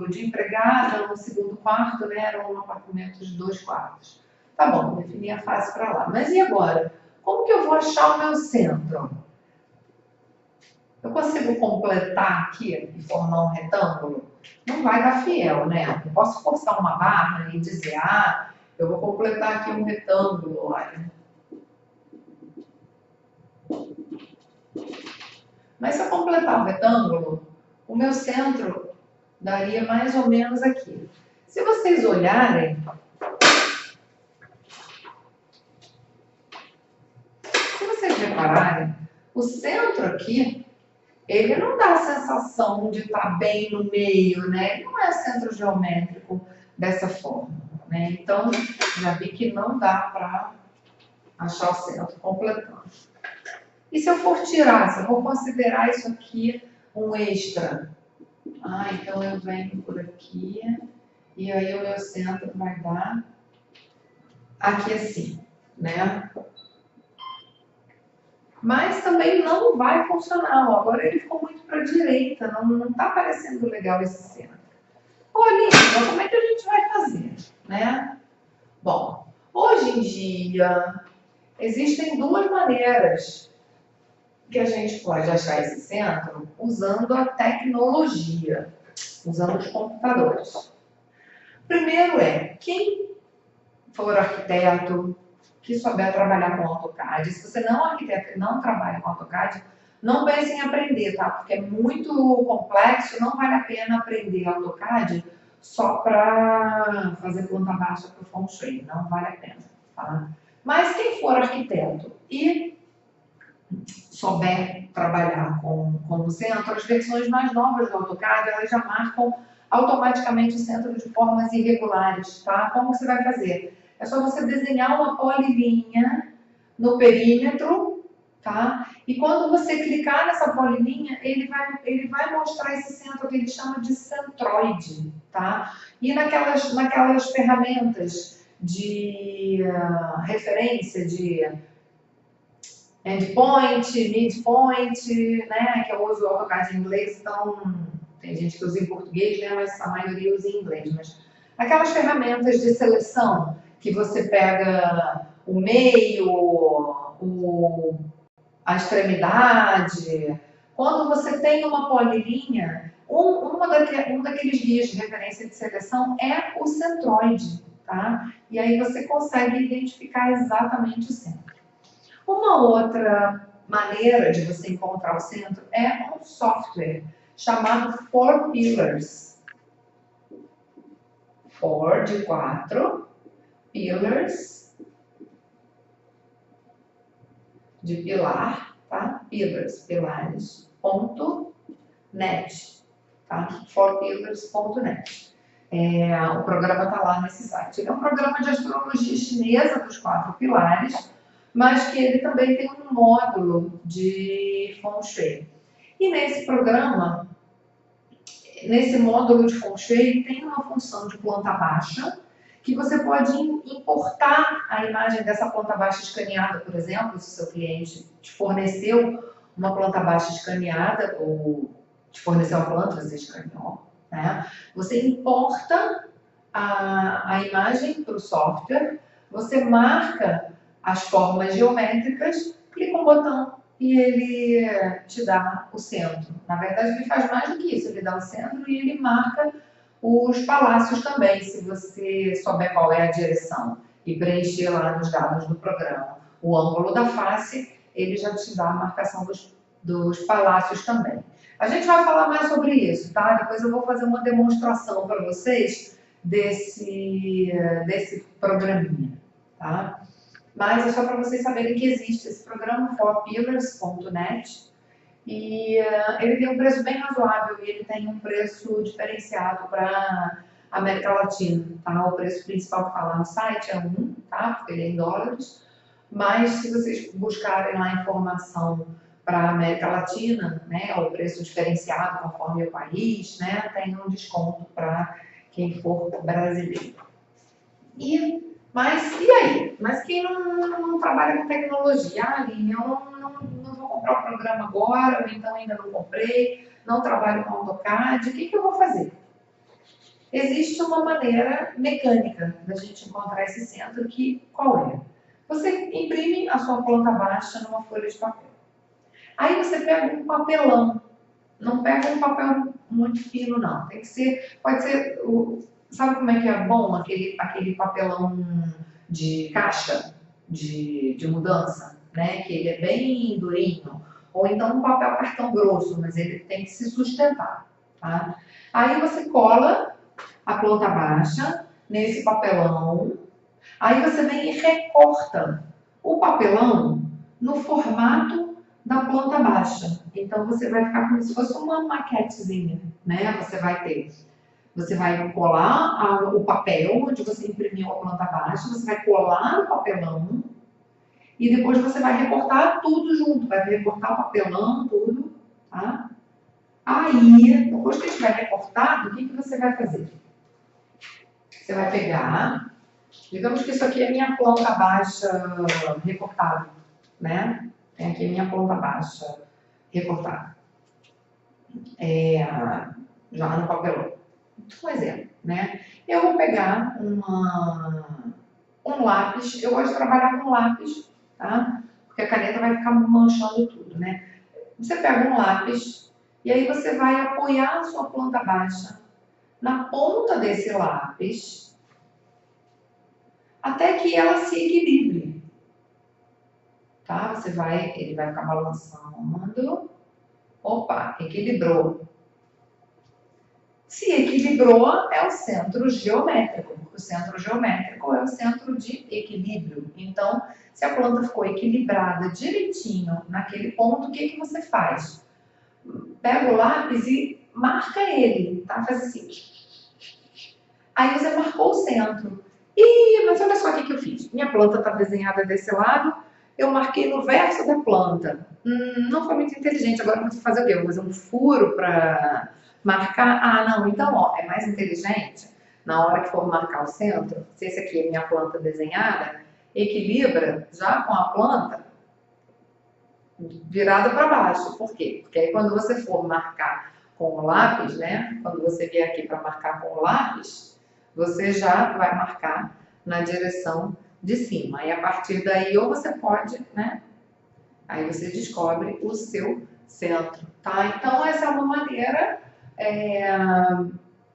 de empregada, no segundo quarto, né, era um apartamento de 2 quartos. Tá bom, defini a face para lá. Mas e agora? Como que eu vou achar o meu centro? Eu consigo completar aqui e formar um retângulo? Não vai dar fiel, né? Eu posso forçar uma barra e dizer, eu vou completar aqui um retângulo, olha. Mas se eu completar o retângulo, o meu centro daria mais ou menos aqui. Se vocês olharem, se vocês repararem, o centro aqui, ele não dá a sensação de estar bem no meio, né? Ele não é centro geométrico dessa forma, né? Então, já vi que não dá para achar o centro completando. E se eu for tirar, se eu vou considerar isso aqui um extra? Então eu venho por aqui, e aí o meu centro vai dar aqui assim, né? Mas também não vai funcionar. Agora ele ficou muito para a direita, não está parecendo legal esse centro. Olha, então como é que a gente vai fazer, né? Bom, hoje em dia existem duas maneiras que a gente pode achar esse centro usando a tecnologia, usando os computadores. Primeiro quem for arquiteto, que souber trabalhar com AutoCAD. Se você não é arquiteto e não trabalha com AutoCAD, não pense em aprender, tá? Porque é muito complexo, não vale a pena aprender AutoCAD só para fazer planta baixa para o Feng Shui, não vale a pena, tá? Mas quem for arquiteto e souber trabalhar com o centro, as versões mais novas do AutoCAD, elas já marcam automaticamente o centro de formas irregulares, tá? Como que você vai fazer? É só você desenhar uma polilinha no perímetro, tá? E quando você clicar nessa polilinha, ele vai mostrar esse centro que ele chama de centroide, tá? E naquelas ferramentas de referência de endpoint, midpoint, né? Que eu uso o AutoCAD em inglês, então tem gente que usa em português, né? Mas a maioria usa em inglês. Mas aquelas ferramentas de seleção que você pega o meio, a extremidade. Quando você tem uma polilinha, um daqueles guias de referência de seleção é o centroide, tá? E aí você consegue identificar exatamente o centro. Uma outra maneira de você encontrar o centro é um software chamado 4Pillars. 4 de 4, Pillars de pilar, tá? Pilares.net, tá? 4pillars.net. O programa está lá nesse site. Ele é um programa de astrologia chinesa dos 4 pilares, mas que ele também tem um módulo de Feng Shui. E nesse programa, nesse módulo de Feng Shui, tem uma função de planta baixa, que você pode importar a imagem dessa planta baixa escaneada, por exemplo, se o seu cliente te forneceu uma planta baixa escaneada, ou te forneceu a planta, você escaneou, né? Você importa a imagem para o software, você marca as formas geométricas, clica um botão e ele te dá o centro. Na verdade, ele faz mais do que isso, ele dá o centro e ele marca os palácios também, se você souber qual é a direção e preencher lá nos dados do programa o ângulo da face, ele já te dá a marcação dos palácios também. A gente vai falar mais sobre isso, tá? Depois eu vou fazer uma demonstração para vocês desse programinha, tá? Mas é só para vocês saberem que existe esse programa, 4pillars.net, e ele tem um preço bem razoável e ele tem um preço diferenciado para América Latina, tá? O preço principal que está lá no site é 1, tá? Porque ele é em dólares, mas se vocês buscarem lá informação para América Latina, né, o preço diferenciado conforme o país, né, tem um desconto para quem for brasileiro. Mas e aí? Mas quem não trabalha com tecnologia? Aline, eu não vou comprar o programa agora, ou então ainda não comprei, não trabalho com AutoCAD, o que eu vou fazer? Existe uma maneira mecânica da gente encontrar esse centro, que qual é? Você imprime a sua planta baixa numa folha de papel. Aí você pega um papelão. Não pega um papel muito fino, não. Tem que ser, pode ser, sabe como é que é bom aquele papelão de caixa de mudança, né? Que ele é bem durinho. Ou então um papel cartão grosso, mas ele tem que se sustentar, tá? Aí você cola a planta baixa nesse papelão. Aí você vem e recorta o papelão no formato da planta baixa. Então você vai ficar como se fosse uma maquetezinha, né? Você vai colar o papel onde você imprimiu a planta baixa, você vai colar no papelão e depois você vai recortar tudo junto, vai recortar o papelão, tudo, tá? Aí, depois que estiver recortado, o que você vai fazer? Você vai pegar, digamos que isso aqui é minha planta baixa recortada, né? Tem aqui minha planta baixa recortada. Já no papelão. Um exemplo, né? Eu vou pegar um lápis, eu gosto de trabalhar com lápis, tá? Porque a caneta vai ficar manchando tudo, né? Você pega um lápis e aí você vai apoiar a sua planta baixa na ponta desse lápis até que ela se equilibre, tá? Ele vai ficar balançando. Opa, equilibrou. Se equilibrou, é o centro geométrico. O centro geométrico é o centro de equilíbrio. Então, se a planta ficou equilibrada direitinho naquele ponto, o que você faz? Pega o lápis e marca ele, tá? Faz assim. Aí você marcou o centro. Mas olha só o que eu fiz. Minha planta está desenhada desse lado, eu marquei no verso da planta. Não foi muito inteligente. Agora eu vou fazer o quê? Eu vou fazer um furo para marcar. Não, então, ó, é mais inteligente. Na hora que for marcar o centro, se esse aqui é minha planta desenhada, equilibra já com a planta virada para baixo. Por quê? Porque aí quando você for marcar com o lápis, né? Quando você vier aqui para marcar com o lápis, você já vai marcar na direção de cima. E a partir daí, ou você pode, né? Aí você descobre o seu centro, tá? Então, essa é uma maneira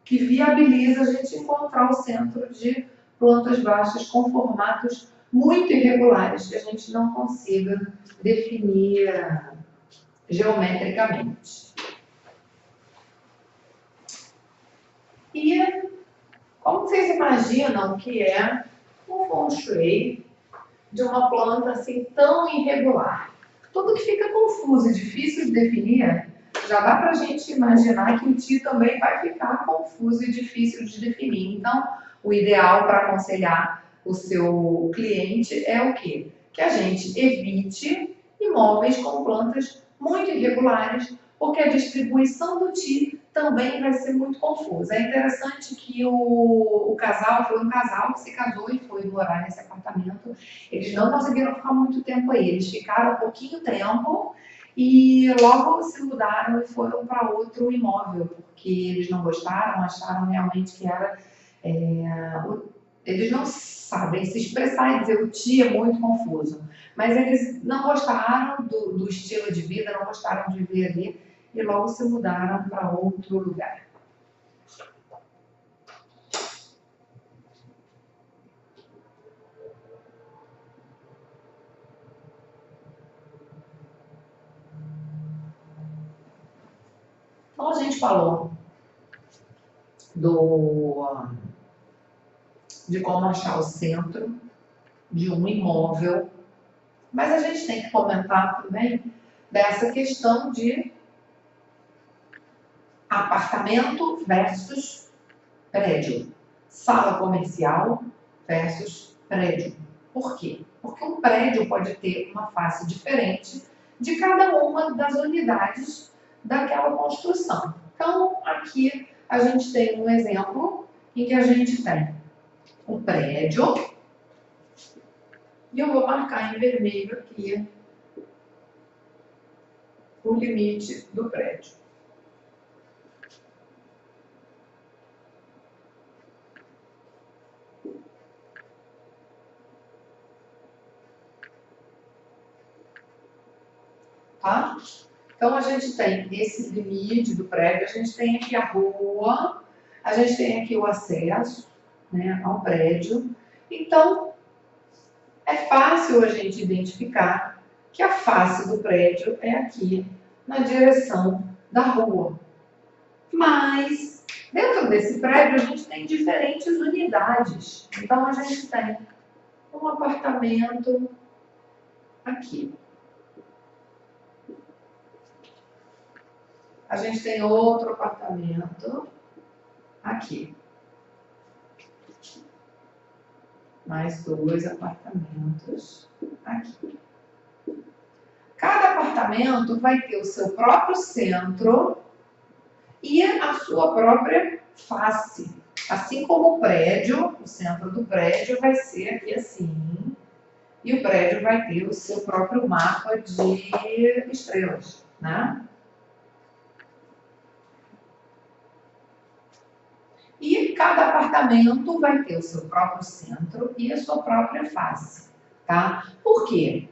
que viabiliza a gente encontrar o centro de plantas baixas com formatos muito irregulares, que a gente não consiga definir geometricamente. E como vocês imaginam que é o feng shui de uma planta assim tão irregular? Tudo que fica confuso e difícil de definir, já dá para a gente imaginar que o Qi também vai ficar confuso e difícil de definir. Então, o ideal para aconselhar o seu cliente é o quê? Que a gente evite imóveis com plantas muito irregulares, porque a distribuição do Qi também vai ser muito confusa. É interessante que o casal, foi um casal que se casou e foi morar nesse apartamento. Eles não conseguiram ficar muito tempo aí, eles ficaram um pouquinho tempo e logo se mudaram e foram para outro imóvel, porque eles não gostaram, acharam realmente que era... eles não sabem se expressar e dizer o Qi é muito confuso, mas eles não gostaram do estilo de vida, não gostaram de viver ali e logo se mudaram para outro lugar. Então, a gente falou de como achar o centro de um imóvel, mas a gente tem que comentar também dessa questão de apartamento versus prédio, sala comercial versus prédio. Por quê? Porque um prédio pode ter uma face diferente de cada uma das unidades daquela construção. Então, aqui a gente tem um exemplo em que a gente tem um prédio, e eu vou marcar em vermelho aqui o limite do prédio. Tá? Então, a gente tem esse limite do prédio, a gente tem aqui a rua, a gente tem aqui o acesso, né, ao prédio. Então, é fácil a gente identificar que a face do prédio é aqui, na direção da rua. Mas, dentro desse prédio, a gente tem diferentes unidades. Então, a gente tem um apartamento aqui. A gente tem outro apartamento aqui. Mais 2 apartamentos aqui. Cada apartamento vai ter o seu próprio centro e a sua própria face. Assim como o prédio, o centro do prédio vai ser aqui assim. E o prédio vai ter o seu próprio mapa de estrelas, né? E cada apartamento vai ter o seu próprio centro e a sua própria face, tá? Por quê?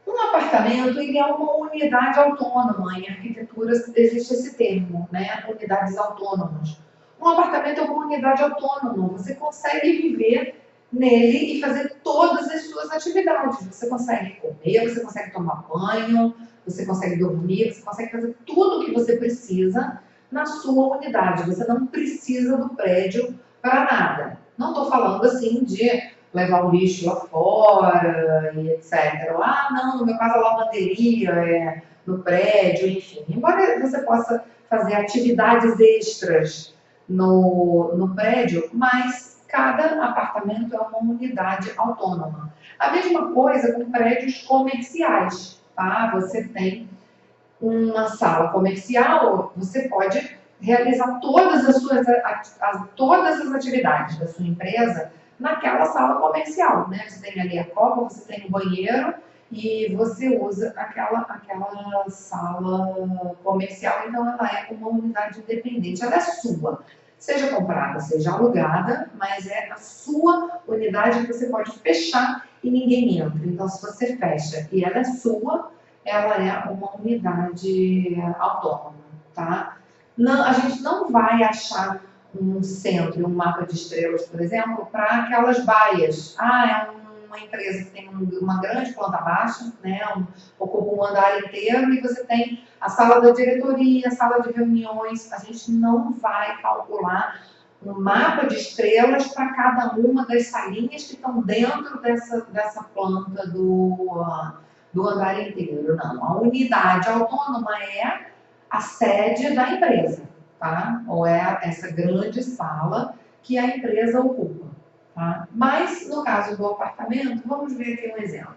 Um apartamento, ele é uma unidade autônoma. Em arquitetura existe esse termo, né? Unidades autônomas. Um apartamento é uma unidade autônoma. Você consegue viver nele e fazer todas as suas atividades. Você consegue comer, você consegue tomar banho, você consegue dormir, você consegue fazer tudo o que você precisa na sua unidade. Você não precisa do prédio para nada. Não estou falando assim de levar o lixo lá fora e etc. Ah, não, no meu caso a lavanderia é no prédio, enfim. Embora você possa fazer atividades extras no prédio, mas cada apartamento é uma unidade autônoma. A mesma coisa com prédios comerciais, tá? Você tem uma sala comercial, você pode realizar todas as atividades da sua empresa naquela sala comercial, né? Você tem ali a copa, você tem o banheiro e você usa aquela sala comercial, então ela é uma unidade independente, ela é sua. Seja comprada, seja alugada, mas é a sua unidade que você pode fechar e ninguém entra. Então, se você fecha e ela é sua, ela é uma unidade autônoma, tá? Não, a gente não vai achar um centro, um mapa de estrelas, por exemplo, para aquelas baias. Ah, é uma empresa que tem uma grande planta baixa, né? Ocupa um andar inteiro e você tem a sala da diretoria, a sala de reuniões. A gente não vai calcular um mapa de estrelas para cada uma das salinhas que estão dentro dessa planta do andar inteiro, não. A unidade autônoma é a sede da empresa, tá? Ou é essa grande sala que a empresa ocupa, tá? Mas, no caso do apartamento, vamos ver aqui um exemplo.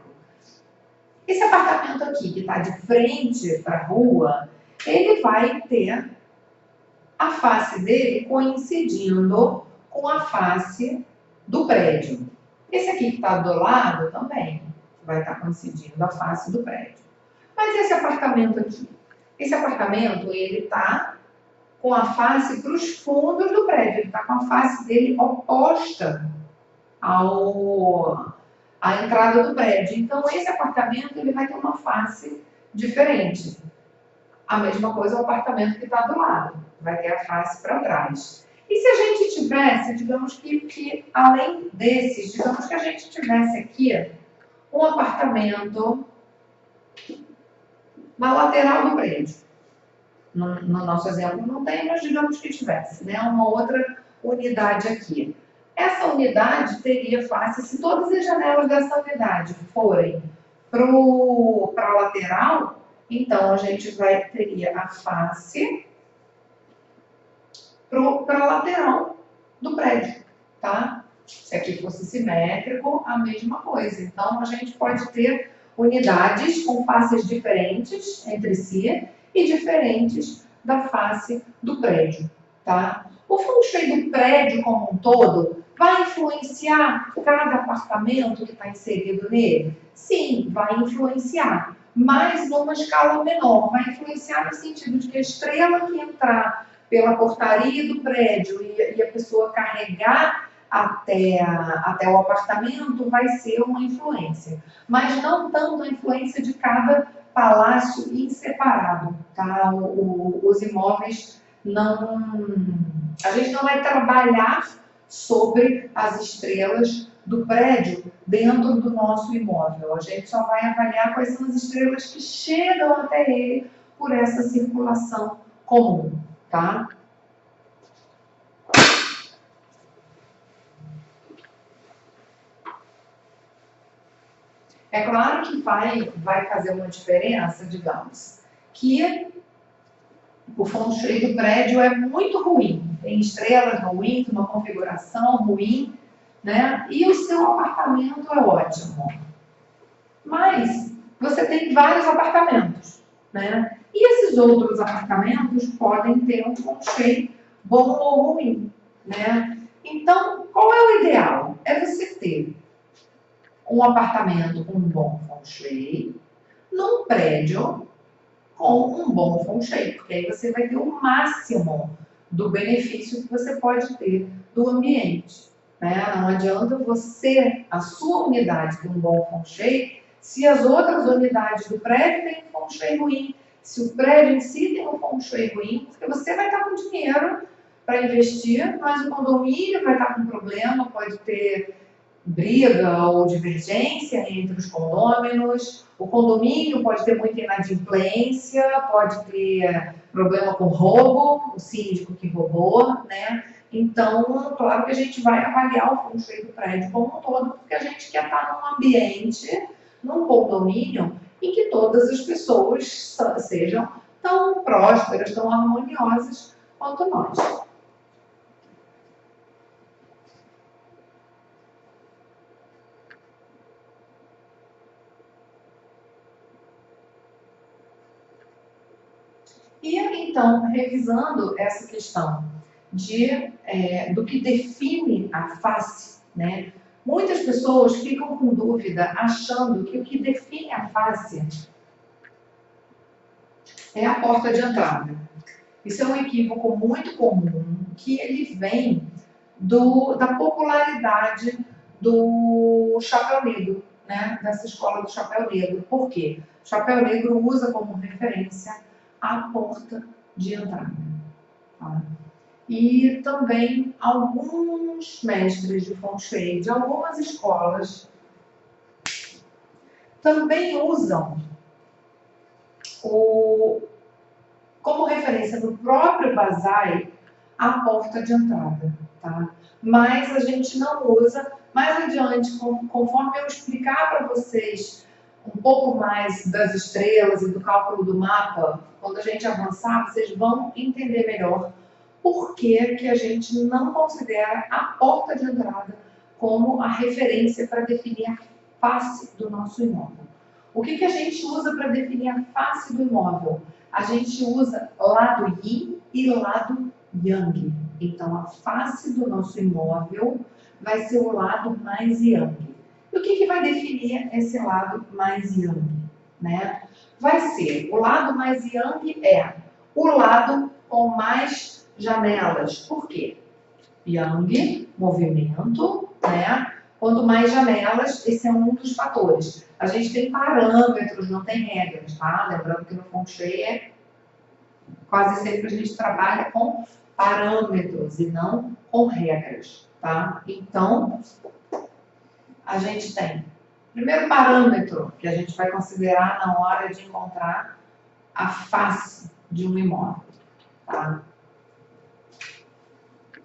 Esse apartamento aqui, que está de frente para a rua, ele vai ter a face dele coincidindo com a face do prédio. Esse aqui que está do lado também vai estar coincidindo a face do prédio. Mas esse apartamento aqui? Esse apartamento, ele está com a face para os fundos do prédio. Ele está com a face dele oposta à entrada do prédio. Então, esse apartamento, ele vai ter uma face diferente. A mesma coisa o apartamento que está do lado. Vai ter a face para trás. E se a gente tivesse, digamos que além desses, digamos que a gente tivesse aqui um apartamento na lateral do prédio. No nosso exemplo não tem, mas digamos que tivesse, né? Uma outra unidade aqui. Essa unidade teria face, se todas as janelas dessa unidade forem para a lateral, então a gente teria a face para a lateral do prédio, tá? Se aqui fosse simétrico, a mesma coisa. Então, a gente pode ter unidades com faces diferentes entre si e diferentes da face do prédio, tá? O feng shui do prédio como um todo vai influenciar cada apartamento que está inserido nele? Sim, vai influenciar, mas numa escala menor. Vai influenciar no sentido de que a estrela que entrar pela portaria do prédio e a pessoa carregar até o apartamento vai ser uma influência, mas não tanto a influência de cada palácio em separado, tá? Os imóveis não... A gente não vai trabalhar sobre as estrelas do prédio dentro do nosso imóvel. A gente só vai avaliar quais são as estrelas que chegam até ele por essa circulação comum, tá? É claro que vai fazer uma diferença, digamos, que o feng shui do prédio é muito ruim. Tem estrelas ruins, uma configuração ruim, né? E o seu apartamento é ótimo. Mas você tem vários apartamentos, né? E esses outros apartamentos podem ter um feng shui bom ou ruim, né? Então, qual é o ideal? É você ter um apartamento com um bom feng shui, num prédio com um bom feng shui, porque aí você vai ter o máximo do benefício que você pode ter do ambiente, né? Não adianta você, a sua unidade ter um bom feng shui, se as outras unidades do prédio têm um feng shui ruim, se o prédio em si tem um feng shui ruim, porque você vai estar com dinheiro para investir, mas o condomínio vai estar com problema, pode ter briga ou divergência entre os condôminos, o condomínio pode ter muita inadimplência, pode ter problema com roubo, o síndico que roubou, né? Então, claro que a gente vai avaliar o feng shui do prédio como um todo, porque a gente quer estar num ambiente, num condomínio, em que todas as pessoas sejam tão prósperas, tão harmoniosas quanto nós. E então, revisando essa questão do que define a face, né? Muitas pessoas ficam com dúvida achando que o que define a face é a porta de entrada. Isso é um equívoco muito comum, que ele vem da popularidade do chapéu negro, né? Dessa escola do chapéu negro. Por quê? O chapéu negro usa como referência a porta de entrada. Tá? E também alguns mestres de feng shui de algumas escolas também usam como referência do próprio Basai a porta de entrada. Tá? Mas a gente não usa. Mais adiante, conforme eu explicar para vocês um pouco mais das estrelas e do cálculo do mapa, quando a gente avançar, vocês vão entender melhor por que a gente não considera a porta de entrada como a referência para definir a face do nosso imóvel. O que a gente usa para definir a face do imóvel? A gente usa lado yin e lado yang. Então, a face do nosso imóvel vai ser o lado mais yang. E o que vai definir esse lado mais yang? Né? Vai ser, o lado mais yang é o lado com mais janelas. Por quê? Yang, movimento, né? Quanto mais janelas, esse é um dos fatores. A gente tem parâmetros, não tem regras, tá? Lembrando que no feng shui quase sempre a gente trabalha com parâmetros e não com regras, tá? Então, a gente tem o primeiro parâmetro que a gente vai considerar na hora de encontrar a face de um imóvel, tá?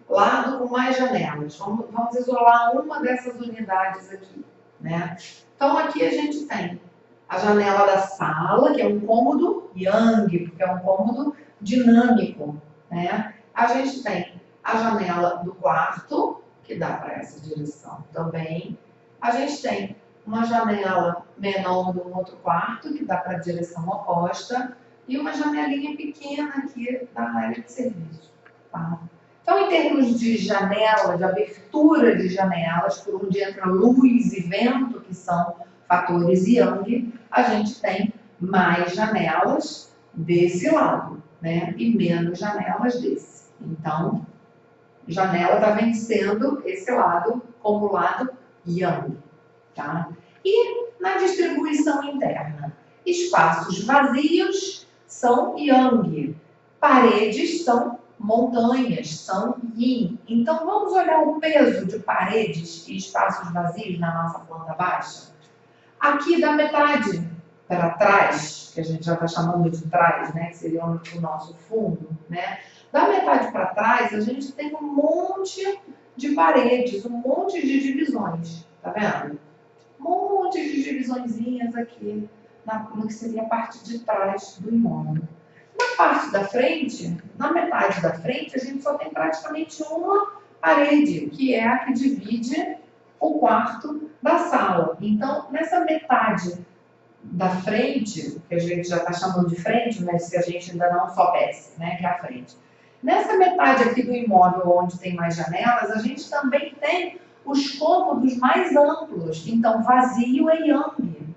Lado com mais janelas. Vamos isolar uma dessas unidades aqui, né? Então, aqui a gente tem a janela da sala, que é um cômodo yang, porque é um cômodo dinâmico, né? A gente tem a janela do quarto, que dá para essa direção também. A gente tem uma janela menor do outro quarto, que dá para a direção oposta, e uma janelinha pequena aqui da área de serviço, tá? Então, em termos de janela, de abertura de janelas, por onde entra luz e vento, que são fatores yang, a gente tem mais janelas desse lado, né? E menos janelas desse. Então, janela está vencendo esse lado como lado yang, tá? E na distribuição interna, espaços vazios são yang, paredes são montanhas, são yin. Então, vamos olhar o peso de paredes e espaços vazios na nossa planta baixa? Aqui da metade para trás, que a gente já está chamando de trás, né, que seria o nosso fundo, né? Da metade para trás, a gente tem um monte de paredes, um monte de divisões, tá vendo? Um monte de divisõezinhas aqui, no que seria a parte de trás do imóvel. Na parte da frente, na metade da frente, a gente só tem praticamente uma parede, que é a que divide o quarto da sala. Então, nessa metade da frente, que a gente já está chamando de frente, mas se a gente ainda não soubesse, né, que é a frente. Nessa metade aqui do imóvel, onde tem mais janelas, a gente também tem os cômodos mais amplos, então vazio e yang.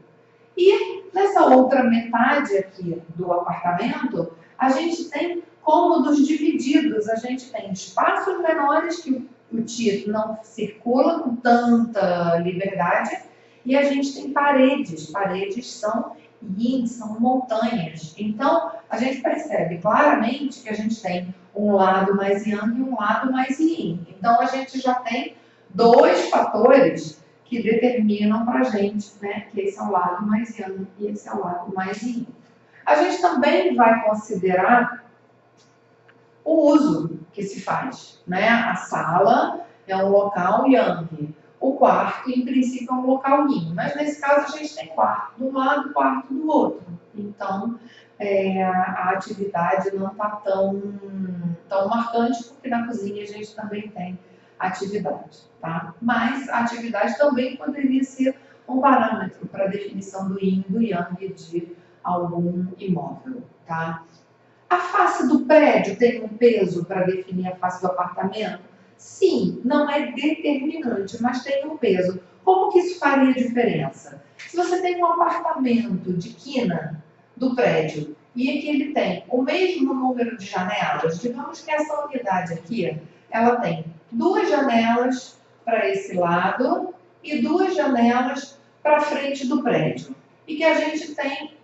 E nessa outra metade aqui do apartamento, a gente tem cômodos divididos, a gente tem espaços menores que o Tito não circula com tanta liberdade, e a gente tem paredes. Paredes são yin, são montanhas. Então, a gente percebe claramente que a gente tem um lado mais yang e um lado mais yin. Então, a gente já tem dois fatores que determinam para a gente, né, que esse é o lado mais yang e esse é o lado mais yin. A gente também vai considerar o uso que se faz, né? A sala é um local yang, o quarto, em princípio, é um local yin, mas nesse caso a gente tem quarto de um lado e quarto do outro. Então, a atividade não está tão marcante, porque na cozinha a gente também tem atividade, tá? Mas a atividade também poderia ser um parâmetro para a definição do yin e do yang de algum imóvel, tá? A face do prédio tem um peso para definir a face do apartamento? Sim, não é determinante, mas tem um peso. Como que isso faria diferença? Se você tem um apartamento de quina do prédio e que ele tem o mesmo número de janelas, digamos que essa unidade aqui, ela tem 2 janelas para esse lado e 2 janelas para frente do prédio. E que a gente tem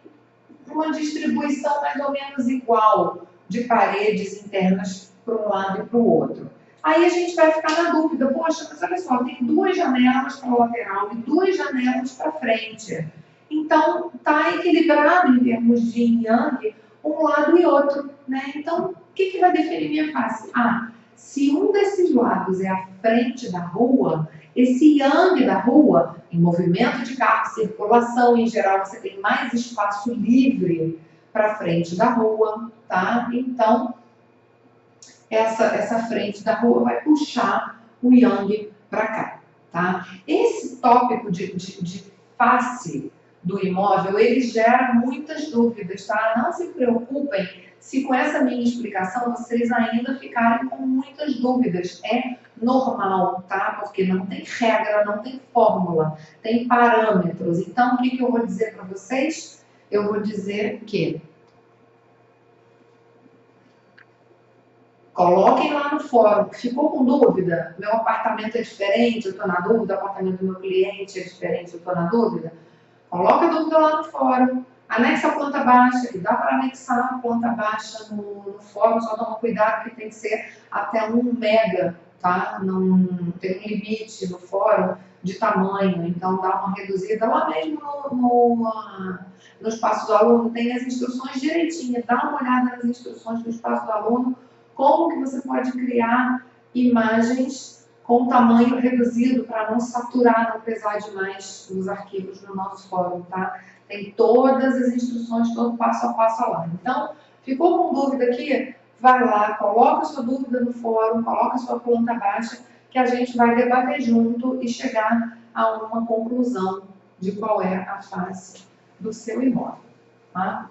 uma distribuição mais ou menos igual de paredes internas para um lado e para o outro. Aí a gente vai ficar na dúvida, poxa, mas olha só, tem 2 janelas para a lateral e 2 janelas para frente. Então, está equilibrado em termos de yin yang, um lado e outro, né? Então, o que vai definir minha face? Se um desses lados é a frente da rua, esse yang da rua, em movimento de carro, circulação, em geral, você tem mais espaço livre para frente da rua, tá? Então, essa frente da rua vai puxar o yang para cá, tá? Esse tópico de face do imóvel, ele gera muitas dúvidas, tá? Não se preocupem se com essa minha explicação vocês ainda ficarem com muitas dúvidas. É normal, tá? Porque não tem regra, não tem fórmula, tem parâmetros. Então, o que eu vou dizer para vocês? Eu vou dizer que coloquem lá no fórum. Ficou com dúvida? Meu apartamento é diferente, eu estou na dúvida. O apartamento do meu cliente é diferente, eu estou na dúvida. Coloca a dúvida lá no fórum. Anexa a planta baixa, que dá para anexar a planta baixa no fórum, só toma cuidado que tem que ser até 1 mega, tá? Não tem um limite no fórum de tamanho, então dá uma reduzida. Lá mesmo no espaço do aluno tem as instruções direitinhas, dá uma olhada nas instruções do espaço do aluno, como que você pode criar imagens com tamanho reduzido para não saturar, não pesar demais os arquivos no nosso fórum, tá? Tem todas as instruções, todo passo a passo lá. Então, ficou com dúvida aqui? Vai lá, coloca a sua dúvida no fórum, coloca a sua planta baixa, que a gente vai debater junto e chegar a uma conclusão de qual é a face do seu imóvel, tá?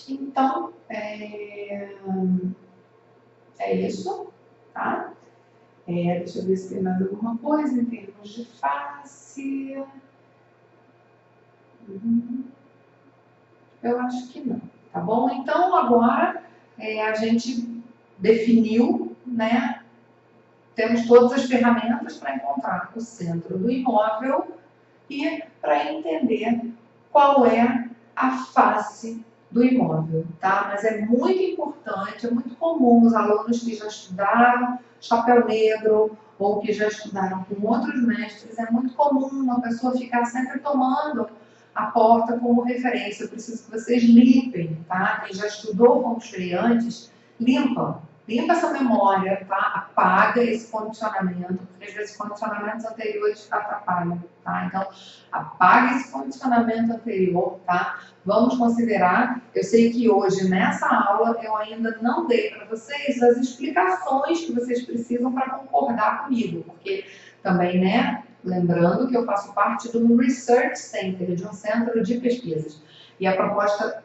Então, é isso, tá? Deixa eu ver se tem mais alguma coisa em termos de face. Eu acho que não, tá bom? Então, agora a gente definiu, né? Temos todas as ferramentas para encontrar o centro do imóvel e para entender qual é a face do imóvel, tá? Mas é muito importante, é muito comum os alunos que já estudaram chapéu negro ou que já estudaram com outros mestres, é muito comum uma pessoa ficar sempre tomando a porta como referência. Eu preciso que vocês limpem, tá? Quem já estudou Feng Shui antes, limpa essa memória, tá? Apaga esse condicionamento, porque às vezes condicionamentos anteriores atrapalham, tá? Então, apaga esse condicionamento anterior, tá? Vamos considerar, eu sei que hoje, nessa aula, eu ainda não dei para vocês as explicações que vocês precisam para concordar comigo, porque também, né, lembrando que eu faço parte de um Research Center, de um centro de pesquisas, e a proposta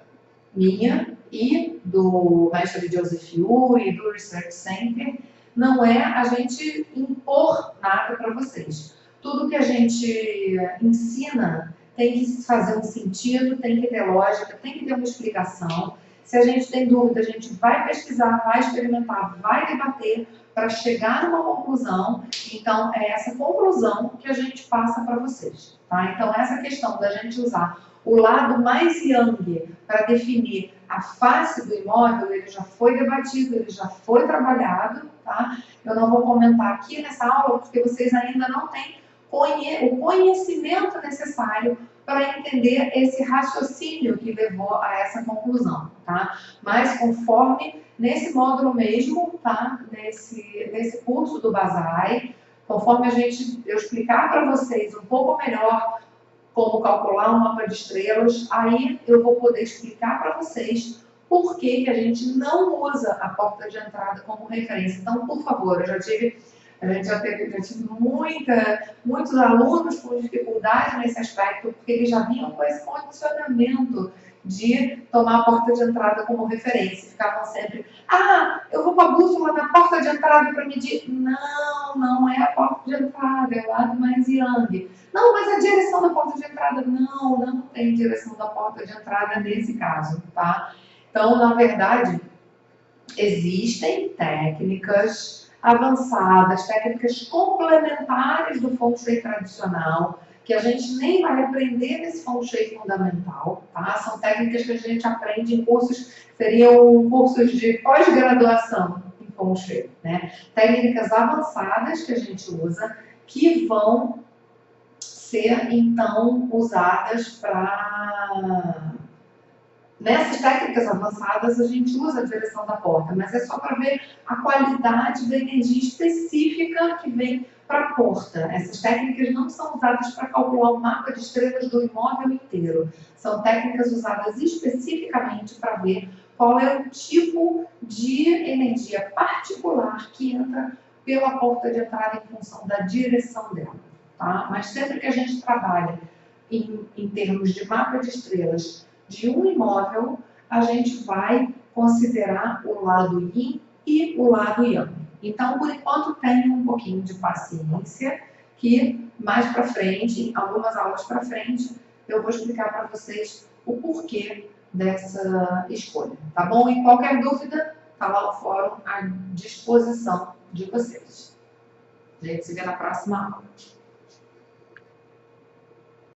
minha e do mestre Joseph Yu e do Research Center não é a gente impor nada para vocês. Tudo que a gente ensina tem que fazer um sentido, tem que ter lógica, tem que ter uma explicação. Se a gente tem dúvida, a gente vai pesquisar, vai experimentar, vai debater para chegar numa conclusão. Então, é essa conclusão que a gente passa para vocês, tá? Então, essa questão da gente usar o lado mais yang para definir a face do imóvel, ele já foi debatido, ele já foi trabalhado, tá? Eu não vou comentar aqui nessa aula, porque vocês ainda não têm o conhecimento necessário para entender esse raciocínio que levou a essa conclusão, tá? Mas conforme nesse módulo mesmo, tá? Nesse curso do Bazai, conforme eu explicar para vocês um pouco melhor como calcular um mapa de estrelas, aí eu vou poder explicar para vocês por que a gente não usa a porta de entrada como referência. Então, por favor, a gente já teve muitos alunos com dificuldade nesse aspecto, porque eles já vinham com esse condicionamento de tomar a porta de entrada como referência. Ficavam sempre, eu vou com a bússola na porta de entrada para medir. Não é a porta de entrada, é o lado mais yang. Não, mas a direção da porta de entrada, não tem direção da porta de entrada nesse caso, tá? Então, na verdade, existem técnicas avançadas, técnicas complementares do Feng Shui tradicional, que a gente nem vai aprender nesse Feng Shui fundamental, tá? São técnicas que a gente aprende em cursos, seriam cursos de pós-graduação em Feng Shui, né? Técnicas avançadas que a gente usa, que vão ser, então, usadas para... Nessas técnicas avançadas, a gente usa a direção da porta, mas é só para ver a qualidade da energia específica que vem para a porta. Essas técnicas não são usadas para calcular o mapa de estrelas do imóvel inteiro. São técnicas usadas especificamente para ver qual é o tipo de energia particular que entra pela porta de entrada em função da direção dela. Tá? Mas sempre que a gente trabalha em termos de mapa de estrelas de um imóvel, a gente vai considerar o lado yin e o lado yang. Então, por enquanto, tenham um pouquinho de paciência, que mais para frente, algumas aulas para frente, eu vou explicar para vocês o porquê dessa escolha, tá bom? E qualquer dúvida, está lá o fórum à disposição de vocês. A gente se vê na próxima aula.